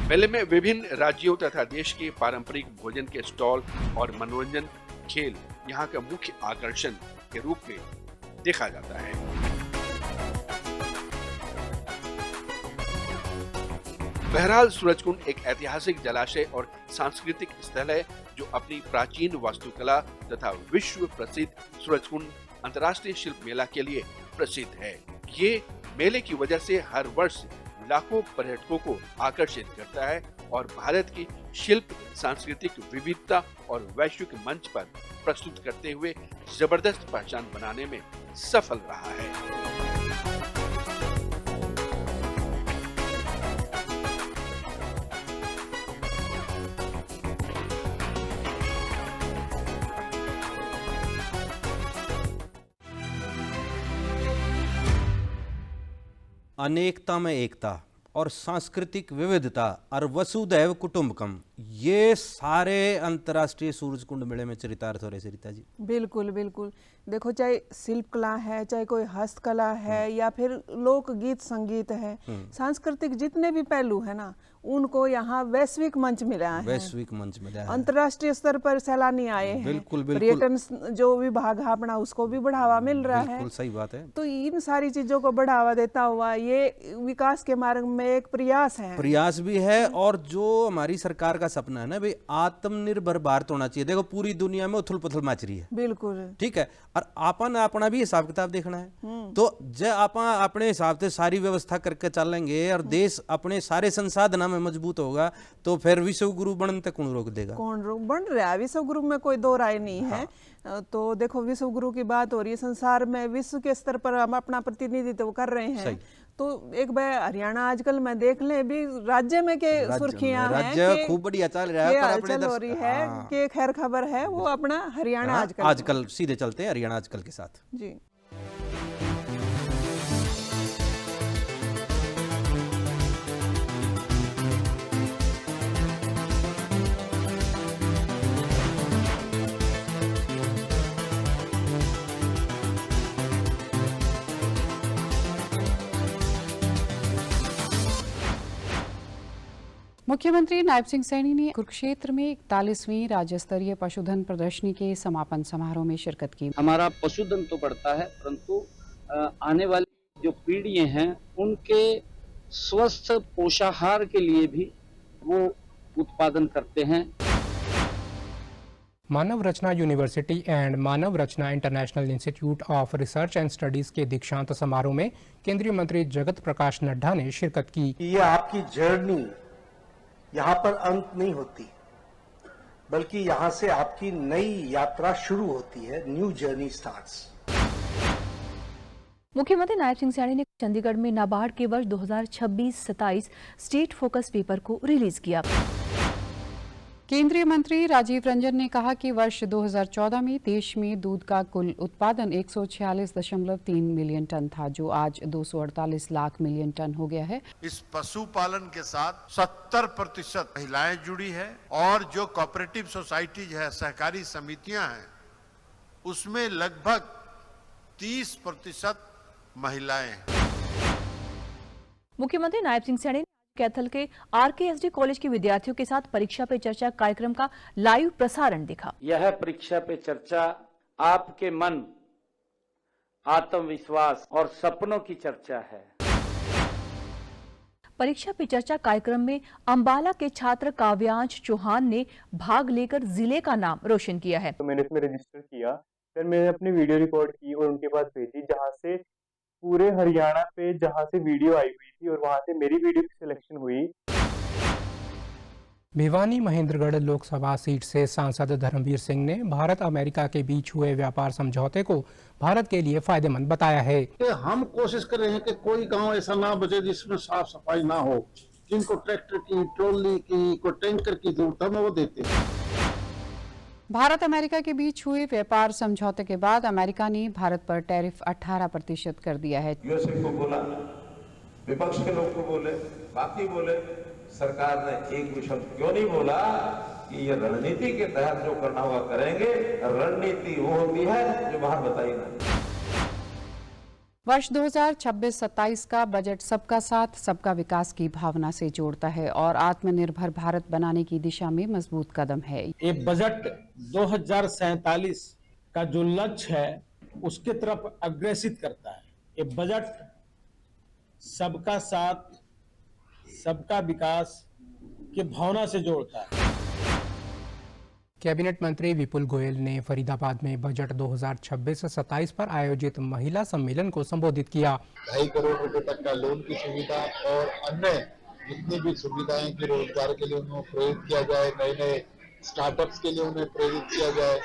मेले में विभिन्न राज्यों तथा देश के पारंपरिक भोजन के स्टॉल और मनोरंजन, खेल यहाँ का मुख्य आकर्षण के रूप में देखा जाता है। बहरहाल सूरजकुंड एक ऐतिहासिक जलाशय और सांस्कृतिक स्थल है जो अपनी प्राचीन वास्तुकला तथा विश्व प्रसिद्ध सूरजकुंड अंतर्राष्ट्रीय शिल्प मेला के लिए प्रसिद्ध है। ये मेले की वजह से हर वर्ष लाखों पर्यटकों को आकर्षित करता है और भारत की शिल्प, सांस्कृतिक विविधता और वैश्विक मंच पर प्रस्तुत करते हुए जबरदस्त पहचान बनाने में सफल रहा है। अनेकता में एकता और सांस्कृतिक विविधता और वसुधैव कुटुंबकम, ये सारे अंतर्राष्ट्रीय सूरजकुंड मेले में चरितार्थ हो रहे सरिता जी। बिल्कुल बिल्कुल। देखो, चाहे शिल्प कला है, चाहे कोई हस्तकला है, या फिर लोक गीत संगीत है, सांस्कृतिक जितने भी पहलू है ना, उनको यहाँ वैश्विक मंच मिला है। वैश्विक मंच मिला है। अंतर्राष्ट्रीय स्तर पर सैलानी आए हैं। बिल्कुल बिल्कुल। पर्यटन जो विभाग है अपना, उसको भी बढ़ावा मिल रहा है। बिल्कुल सही बात है। तो इन सारी चीजों को बढ़ावा देता हुआ ये विकास के मार्ग में एक प्रयास है। प्रयास भी है, और जो हमारी सरकार का सपना है ना भाई आत्मनिर्भर भारत होना चाहिए। देखो पूरी दुनिया में उथल पुथल मच रही है, बिल्कुल ठीक है, और आपन अपना भी हिसाब किताब देखना है। तो जब आप अपने हिसाब से सारी व्यवस्था करके चलेंगे और देश अपने सारे संसाधन में मजबूत होगा तो फिर विश्व गुरु बनने तक कौन रोक देगा? कौन रोक बन रहा है विश्व गुरु में कोई दो राय नहीं है। तो देखो विश्व गुरु की बात हो रही है, संसार में विश्व के स्तर पर हम अपना प्रतिनिधित्व कर रहे हैं। तो एक बार हरियाणा आजकल मैं देख ले भी राज्य में के सुर्खियां हैं, राज्य खूब बढ़िया चल रहा है, पर अपने हो रही है कि खैर खबर है वो अपना हरियाणा आजकल सीधे चलते हैं हरियाणा आजकल के साथ जी। मुख्यमंत्री नायब सिंह सैनी ने कुरुक्षेत्र में 41वीं राज्य स्तरीय पशुधन प्रदर्शनी के समापन समारोह में शिरकत की। हमारा पशुधन तो बढ़ता है, परंतु आने वाली जो पीढ़ियां हैं उनके स्वस्थ पोषाहार के लिए भी वो उत्पादन करते हैं। Manav Rachna university and Manav Rachna international institute of research and studies के दीक्षांत समारोह में केंद्रीय मंत्री जगत प्रकाश नड्डा ने शिरकत की। ये आपकी जर्नी यहाँ पर अंत नहीं होती, बल्कि यहाँ से आपकी नई यात्रा शुरू होती है, न्यू जर्नी स्टार्ट्स। मुख्यमंत्री नायब सिंह सैनी ने चंडीगढ़ में नाबार्ड के वर्ष 2026-27 स्टेट फोकस पेपर को रिलीज किया। केंद्रीय मंत्री राजीव रंजन ने कहा कि वर्ष 2014 में देश में दूध का कुल उत्पादन 146.3 मिलियन टन था, जो आज 248 लाख मिलियन टन हो गया है। इस पशुपालन के साथ 70% महिलाएं जुड़ी है और जो कोऑपरेटिव सोसाइटीज है, सहकारी समितियां हैं, उसमें लगभग 30% महिलाएं हैं। मुख्यमंत्री नायब सिंह सैनी कैथल के आरकेएसडी कॉलेज के विद्यार्थियों के साथ परीक्षा पे चर्चा कार्यक्रम का लाइव प्रसारण दिखा। यह परीक्षा पे चर्चा आपके मन, आत्मविश्वास और सपनों की चर्चा है। परीक्षा पे चर्चा कार्यक्रम में अंबाला के छात्र काव्यांश चौहान ने भाग लेकर जिले का नाम रोशन किया है। तो मैंने इसमें रजिस्टर किया, फिर मैंने अपनी वीडियो रिकॉर्ड की और उनके पास भेजी, जहाँ से पूरे हरियाणा पे जहाँ से वीडियो आई हुई थी और वहाँ से मेरी वीडियो की सिलेक्शन हुई। भिवानी महेंद्रगढ़ लोकसभा सीट से सांसद धर्मवीर सिंह ने भारत अमेरिका के बीच हुए व्यापार समझौते को भारत के लिए फायदेमंद बताया है। हम कोशिश कर रहे हैं कि कोई गांव ऐसा ना बचे जिसमें साफ सफाई ना हो, जिनको ट्रैक्टर की, ट्रॉली की, कोई टैंकर की जरूरत है वो देते हैं। भारत अमेरिका के बीच हुए व्यापार समझौते के बाद अमेरिका ने भारत पर टैरिफ 18% कर दिया है। यूएसए को बोला, विपक्ष के लोग को बोले, बाकी बोले, सरकार ने एक भी शब्द क्यों नहीं बोला कि ये रणनीति के तहत जो करना हुआ करेंगे। रणनीति वो होती है जो बाहर बताई ना। वर्ष 2026-27 का बजट सबका साथ सबका विकास की भावना से जोड़ता है और आत्मनिर्भर भारत बनाने की दिशा में मजबूत कदम है। ये बजट 2047 का जो लक्ष्य है उसके तरफ अग्रसित करता है। ये बजट सबका साथ सबका विकास की भावना से जोड़ता है। कैबिनेट मंत्री विपुल गोयल ने फरीदाबाद में बजट 2026-27 पर आयोजित महिला सम्मेलन को संबोधित किया। 2.5 करोड़ रुपए तक का लोन की सुविधा और अन्य जितनी भी सुविधाएं कि रोजगार के लिए उन्हें प्रेरित किया जाए, नए नए स्टार्टअप्स के लिए उन्हें प्रेरित किया जाए।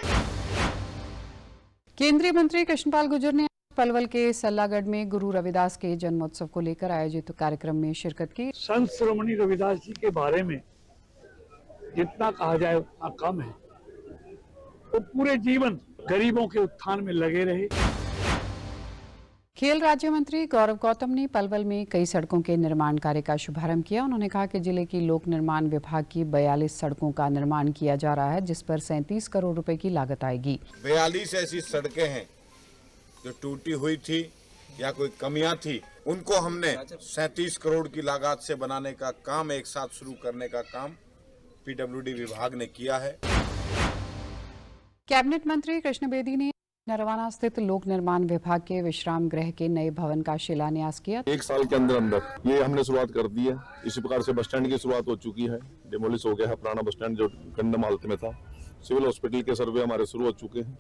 केंद्रीय मंत्री कृष्णपाल गुर्जर ने पलवल के सल्लागढ़ में गुरु रविदास के जन्मोत्सव को लेकर आयोजित कार्यक्रम में शिरकत की। संत श्रोमणी रविदास जी के बारे में जितना कहा जाए उतना कम है। वो पूरे जीवन गरीबों के उत्थान में लगे रहे। खेल राज्य मंत्री गौरव गौतम ने पलवल में कई सड़कों के निर्माण कार्य का शुभारंभ किया। उन्होंने कहा कि जिले की लोक निर्माण विभाग की 42 सड़कों का निर्माण किया जा रहा है, जिस पर 37 करोड़ रुपए की लागत आएगी। 42 ऐसी सड़कें हैं जो टूटी हुई थी या कोई कमियां थी, उनको हमने 37 करोड़ की लागत से बनाने का काम, एक साथ शुरू करने का काम पीडब्ल्यूडी विभाग ने किया है। कैबिनेट मंत्री कृष्ण बेदी ने नरवाना स्थित लोक निर्माण विभाग के विश्राम गृह के नए भवन का शिलान्यास किया। 1 साल के अंदर अंदर ये हमने शुरुआत कर दी है। इसी प्रकार से बस स्टैंड की शुरुआत हो चुकी है, डिमोलिश हो गया है पुराना बस स्टैंड जो गंदम हालत में था। सिविल हॉस्पिटल के सर्वे हमारे शुरू हो चुके हैं।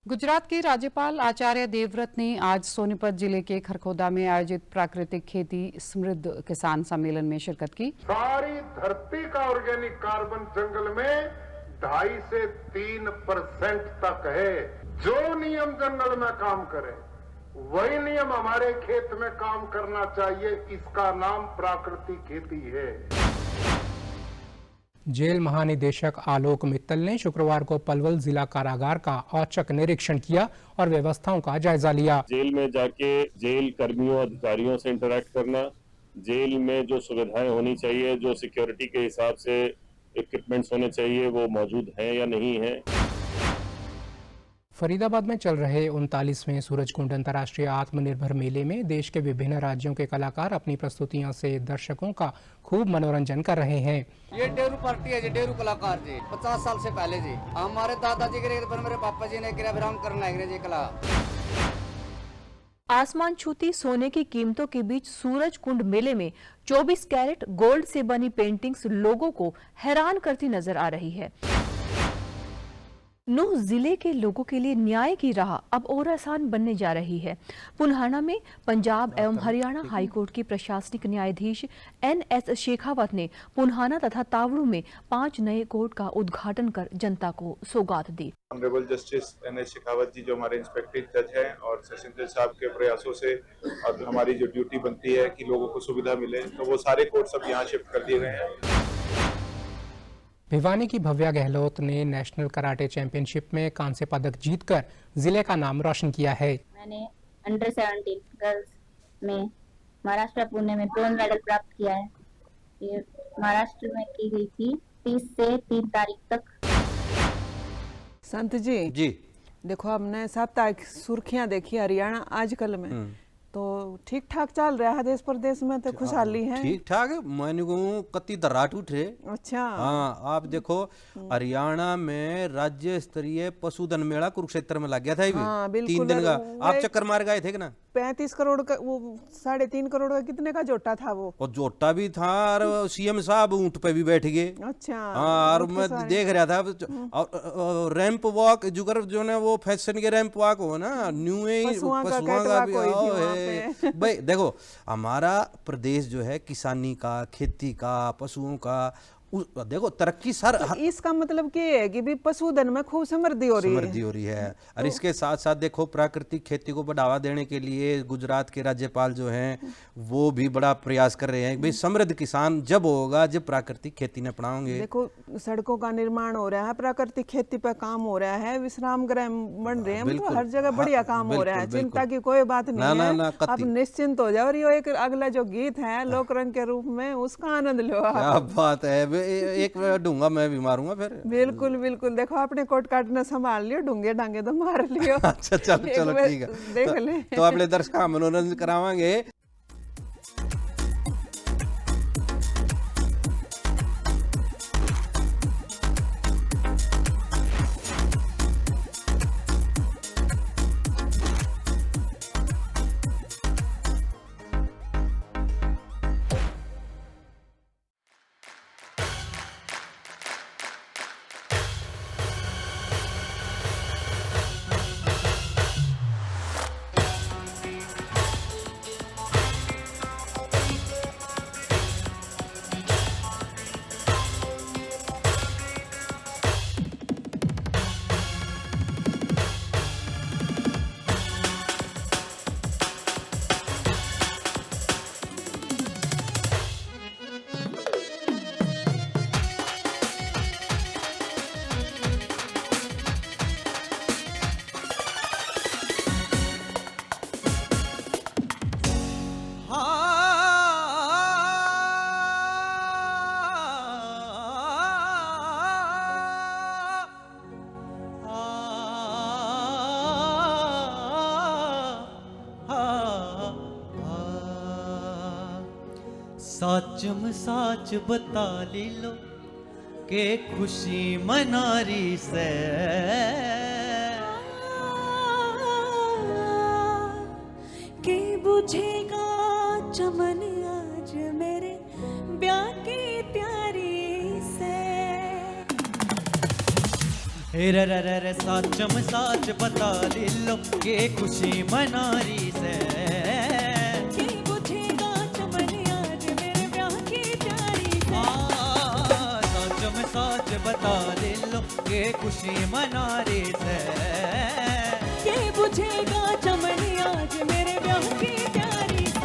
गुजरात के राज्यपाल आचार्य देवव्रत ने आज सोनीपत जिले के खरखोदा में आयोजित प्राकृतिक खेती समृद्ध किसान सम्मेलन में शिरकत की। सारी धरती का ऑर्गेनिक कार्बन जंगल में 2.5 से 3% तक है। जो नियम जंगल में काम करे वही नियम हमारे खेत में काम करना चाहिए। इसका नाम प्राकृतिक खेती है। जेल महानिदेशक आलोक मित्तल ने शुक्रवार को पलवल जिला कारागार का औचक निरीक्षण किया और व्यवस्थाओं का जायजा लिया। जेल में जाके जेल कर्मियों अधिकारियों से इंटरेक्ट करना, जेल में जो सुविधाएं होनी चाहिए, जो सिक्योरिटी के हिसाब से इक्विपमेंट्स होने चाहिए, वो मौजूद हैं या नहीं है। फरीदाबाद में चल रहे 39वें सूरजकुंड अंतर्राष्ट्रीय आत्मनिर्भर मेले में देश के विभिन्न राज्यों के कलाकार अपनी प्रस्तुतियों से दर्शकों का खूब मनोरंजन कर रहे हैं। ये डेरू पार्टी है जी, डेरू कलाकार जी 50 साल से पहले जी हमारे दादाजी के मेरे पापा जी ने विराम करना है जी कला। आसमान छूती सोने की कीमतों के बीच सूरज कुंड मेले में 24 कैरेट गोल्ड से बनी पेंटिंग्स लोगों को हैरान करती नजर आ रही है। नूह जिले के लोगों के लिए न्याय की राह अब और आसान बनने जा रही है। पुन्हाना में पंजाब एवं हरियाणा हाईकोर्ट के प्रशासनिक न्यायाधीश NS शेखावत ने पुन्हाना तथा तावड़ू में 5 नए कोर्ट का उद्घाटन कर जनता को सौगात दी। ऑनरेबल जस्टिस NS शेखावत जी जो हमारे इंस्पेक्टर जज हैं और सेशन जज साहब के प्रयासों से अब हमारी जो ड्यूटी बनती है कि लोगों को सुविधा मिले, तो वो सारे कोर्ट सब यहाँ शिफ्ट कर दिए गए हैं। भिवानी की भव्या गहलोत ने नेशनल कराटे चैंपियनशिप में कांस्य पदक जीतकर जिले का नाम रोशन किया है। मैंने अंडर 17 गर्ल्स में महाराष्ट्र पुणे में ब्रोंज मेडल प्राप्त किया है। ये महाराष्ट्र में की गई थी 30 से 3 तारीख तक। संत जी देखो, हमने साप्ताहिक सुर्खियां देखी हरियाणा आजकल में, तो ठीक ठाक चल रहा है देश प्रदेश में, तो खुशहाली है। ठीक ठाक मैंने कति दर्राट उठे। अच्छा हाँ, आप देखो हरियाणा में राज्य स्तरीय पशुधन मेला कुरुक्षेत्र में लग गया था। हाँ, 3 दिन का आप चक्कर मार गए थे ना। 35 करोड़ का, वो 3.5 करोड़ का कितने का जोटा था वो? और जोटा भी था और सीएम साहब ऊंट पे भी बैठ गए। अच्छा हाँ, और मैं देख रहा था और रैंप वॉक जो ना वो फैशन के रैंप वॉक हो ना, न्यू पशुओं का भी भाई। देखो हमारा प्रदेश जो है किसानी का, खेती का, पशुओं का, देखो तरक्की सर। तो इसका मतलब क्या है कि भी पशुधन में खूब समृद्धि हो रही है। और इसके साथ साथ देखो प्राकृतिक खेती को बढ़ावा देने के लिए गुजरात के राज्यपाल जो हैं वो भी बड़ा प्रयास कर रहे हैं। भाई समृद्ध किसान जब होगा जब प्राकृतिक खेती ने अपनाओगे। देखो सड़कों का निर्माण हो रहा है, प्राकृतिक खेती पर काम हो रहा है, विश्राम गृह बन रहे हैं, मतलब हर जगह बढ़िया काम हो रहा है। चिंता की कोई बात नहीं है, आप निश्चिंत हो जाओ। और ये एक अगला जो गीत है लोक रंग के रूप में, उसका आनंद लो। क्या बात है, एक डूंगा मैं भी मारूंगा फिर। बिल्कुल बिल्कुल, देखो आपने कोट काटना संभाल लियो, डूंगे डांगे तो मार लियो। अच्छा चलो ठीक है, देख ले। तो अपने दर्शक का मनोरंजन करावांगे। साचम साच बता ले लो के खुशी मनारी से बुझेगा चमन आज मेरे ब्याह की तैयारी से। रे साच बता ले लो के खुशी मनारी से। कि बुझेगा चमन आज मेरे ब्याह की तैयारी से। साच बता ले लो के खुशी मनारी से। कि बुझेगा चमन आज मेरे ब्याह की तैयारी से।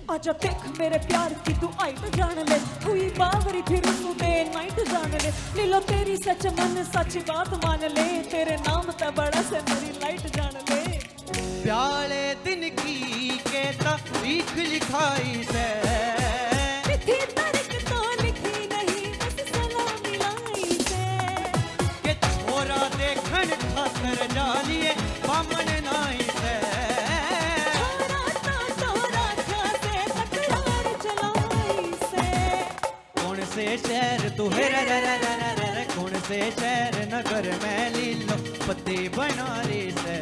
आजा देख मेरे प्यार की तू आई तो जान ले, हुई बावरी फिर तू दे नाइट जान ले। लीलो तेरी सच मन सच बात मान ले, तेरे नाम ते बड़ा से मेरी लाइट जान ले। प्याले दिन की के तारीख लिखाई से। मिठी तारीख तो लिखी नहीं बस सलाम मिलाई से। के छोरा देखन खातर जालिए बामन नाई से। से शहर तू है कौन से शहर नगर में लीलो पति बना रे से।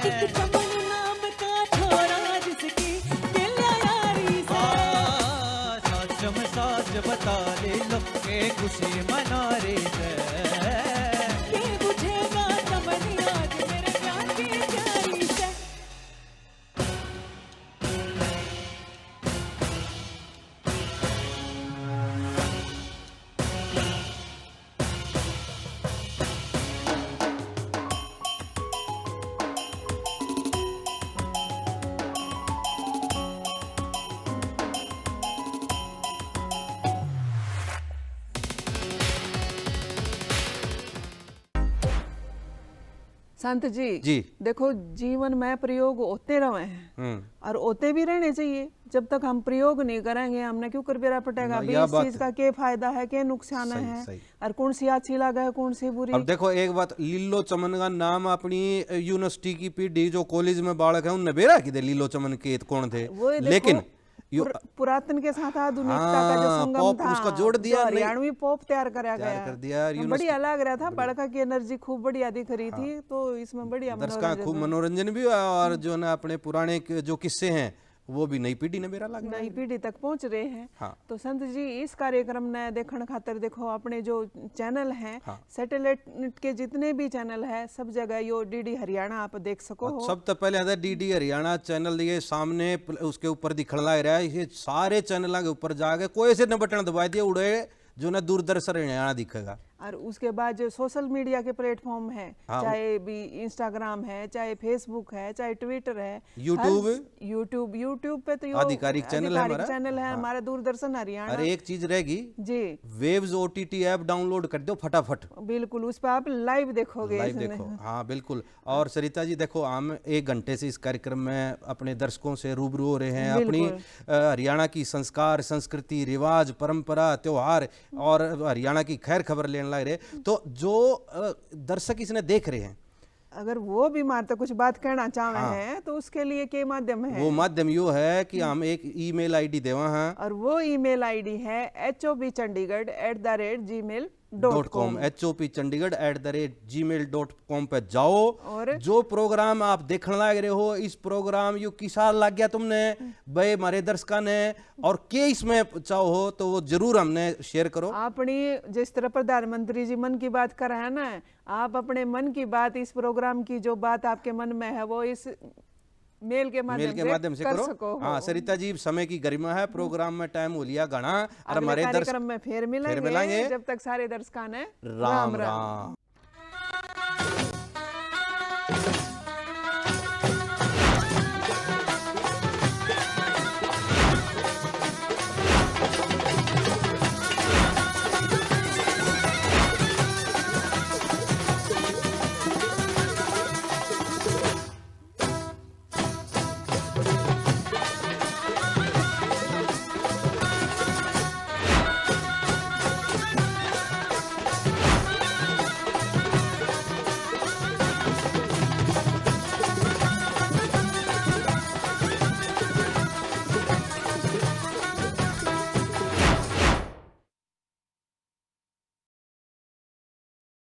एक चमन नाम का छोरा जिसकी दिल यारी से। साच बता ले लो के खुशी मना रे से। के बुझेगा चमन आज मेरे प्यार की तैयारी से। संत जी, जी देखो जीवन में प्रयोग होते रहे हैं और होते भी रहने चाहिए। जब तक हम प्रयोग नहीं करेंगे हमने क्यों कर बेरा पटेगा भी, इस चीज का क्या फायदा है क्या नुकसान है सही। और कौन सी अच्छी लगा है कौन सी बुरी। अब देखो एक बात, लीलो चमन का नाम अपनी यूनिवर्सिटी की पीढ़ी जो कॉलेज में बालक है उनने बेरा की दे लीलो चमन के कौन थे, लेकिन पुरातन के साथ आधुनिकता का जो संगम था उसका जोड़ दिया, हरियाणवी पॉप तैयार कराया गया कर दिया। बढ़िया लग रहा था, बड़का की एनर्जी खूब बढ़िया दिख रही थी, तो इसमें बढ़िया दर्शकों खूब मनोरंजन भी हुआ और जो ना अपने पुराने जो किस्से हैं वो भी नई पीढ़ी ने मेरा लगा, नई पीढ़ी तक पहुंच रहे हैं। हाँ। तो संत जी इस कार्यक्रम ने देखने खातर देखो अपने जो चैनल हैं, हाँ। सैटेलाइट के जितने भी चैनल है सब जगह यो डीडी हरियाणा आप देख सको हो। सब तो पहले आता डीडी हरियाणा चैनल ये सामने उसके ऊपर दिखने लग रहा है, ये सारे चैनलों के ऊपर जाके कोई से न बटन दबा दिए उड़े जो ना दूरदर्शन हरियाणा दिखेगा। और उसके बाद जो सोशल मीडिया के प्लेटफॉर्म है, हाँ, चाहे भी इंस्टाग्राम है, चाहे फेसबुक है, चाहे ट्विटर है, यूट्यूब पे तो आधिकारिक चैनल है हमारा दूरदर्शन हरियाणा। अरे एक चीज रहेगी जी, वेव्स OTT ऐप डाउनलोड कर दो फटाफट, बिल्कुल उस पर आप लाइव देखोगे। लाइव देखो, हाँ बिल्कुल। और सरिता जी देखो हम 1 घंटे से इस कार्यक्रम में अपने दर्शकों से रूबरू हो रहे हैं, अपनी हरियाणा की संस्कार, संस्कृति, रिवाज, परंपरा, त्योहार और हरियाणा की खैर खबर लेने लग रहे। तो जो दर्शक इसने देख रहे हैं अगर वो भी मारते कुछ बात कहना चाहे हैं तो उसके लिए क्या माध्यम है? वो माध्यम यो है कि हम एक ईमेल आईडी देवा हैं और वो ईमेल आईडी है hopchandigarh@gmail.com hopchandigarh@gmail.com पे जाओ और जो प्रोग्राम आप देखने लग रहे हो इस प्रोग्राम यू किसा लग गया तुमने भाई हमारे दर्शकों ने और के इसमें चाहो हो तो वो जरूर हमने शेयर करो। अपनी जिस तरह प्रधानमंत्री जी मन की बात कर रहे हैं ना, आप अपने मन की बात इस प्रोग्राम की जो बात आपके मन में है वो इस मेल के माध्यम से कर सको। हाँ सरिता जी समय की गरिमा है, प्रोग्राम में टाइम हो लिया घना और हमारे कार्यक्रम में फिर मिलेंगे। जब तक सारे दर्शकों ने राम राम।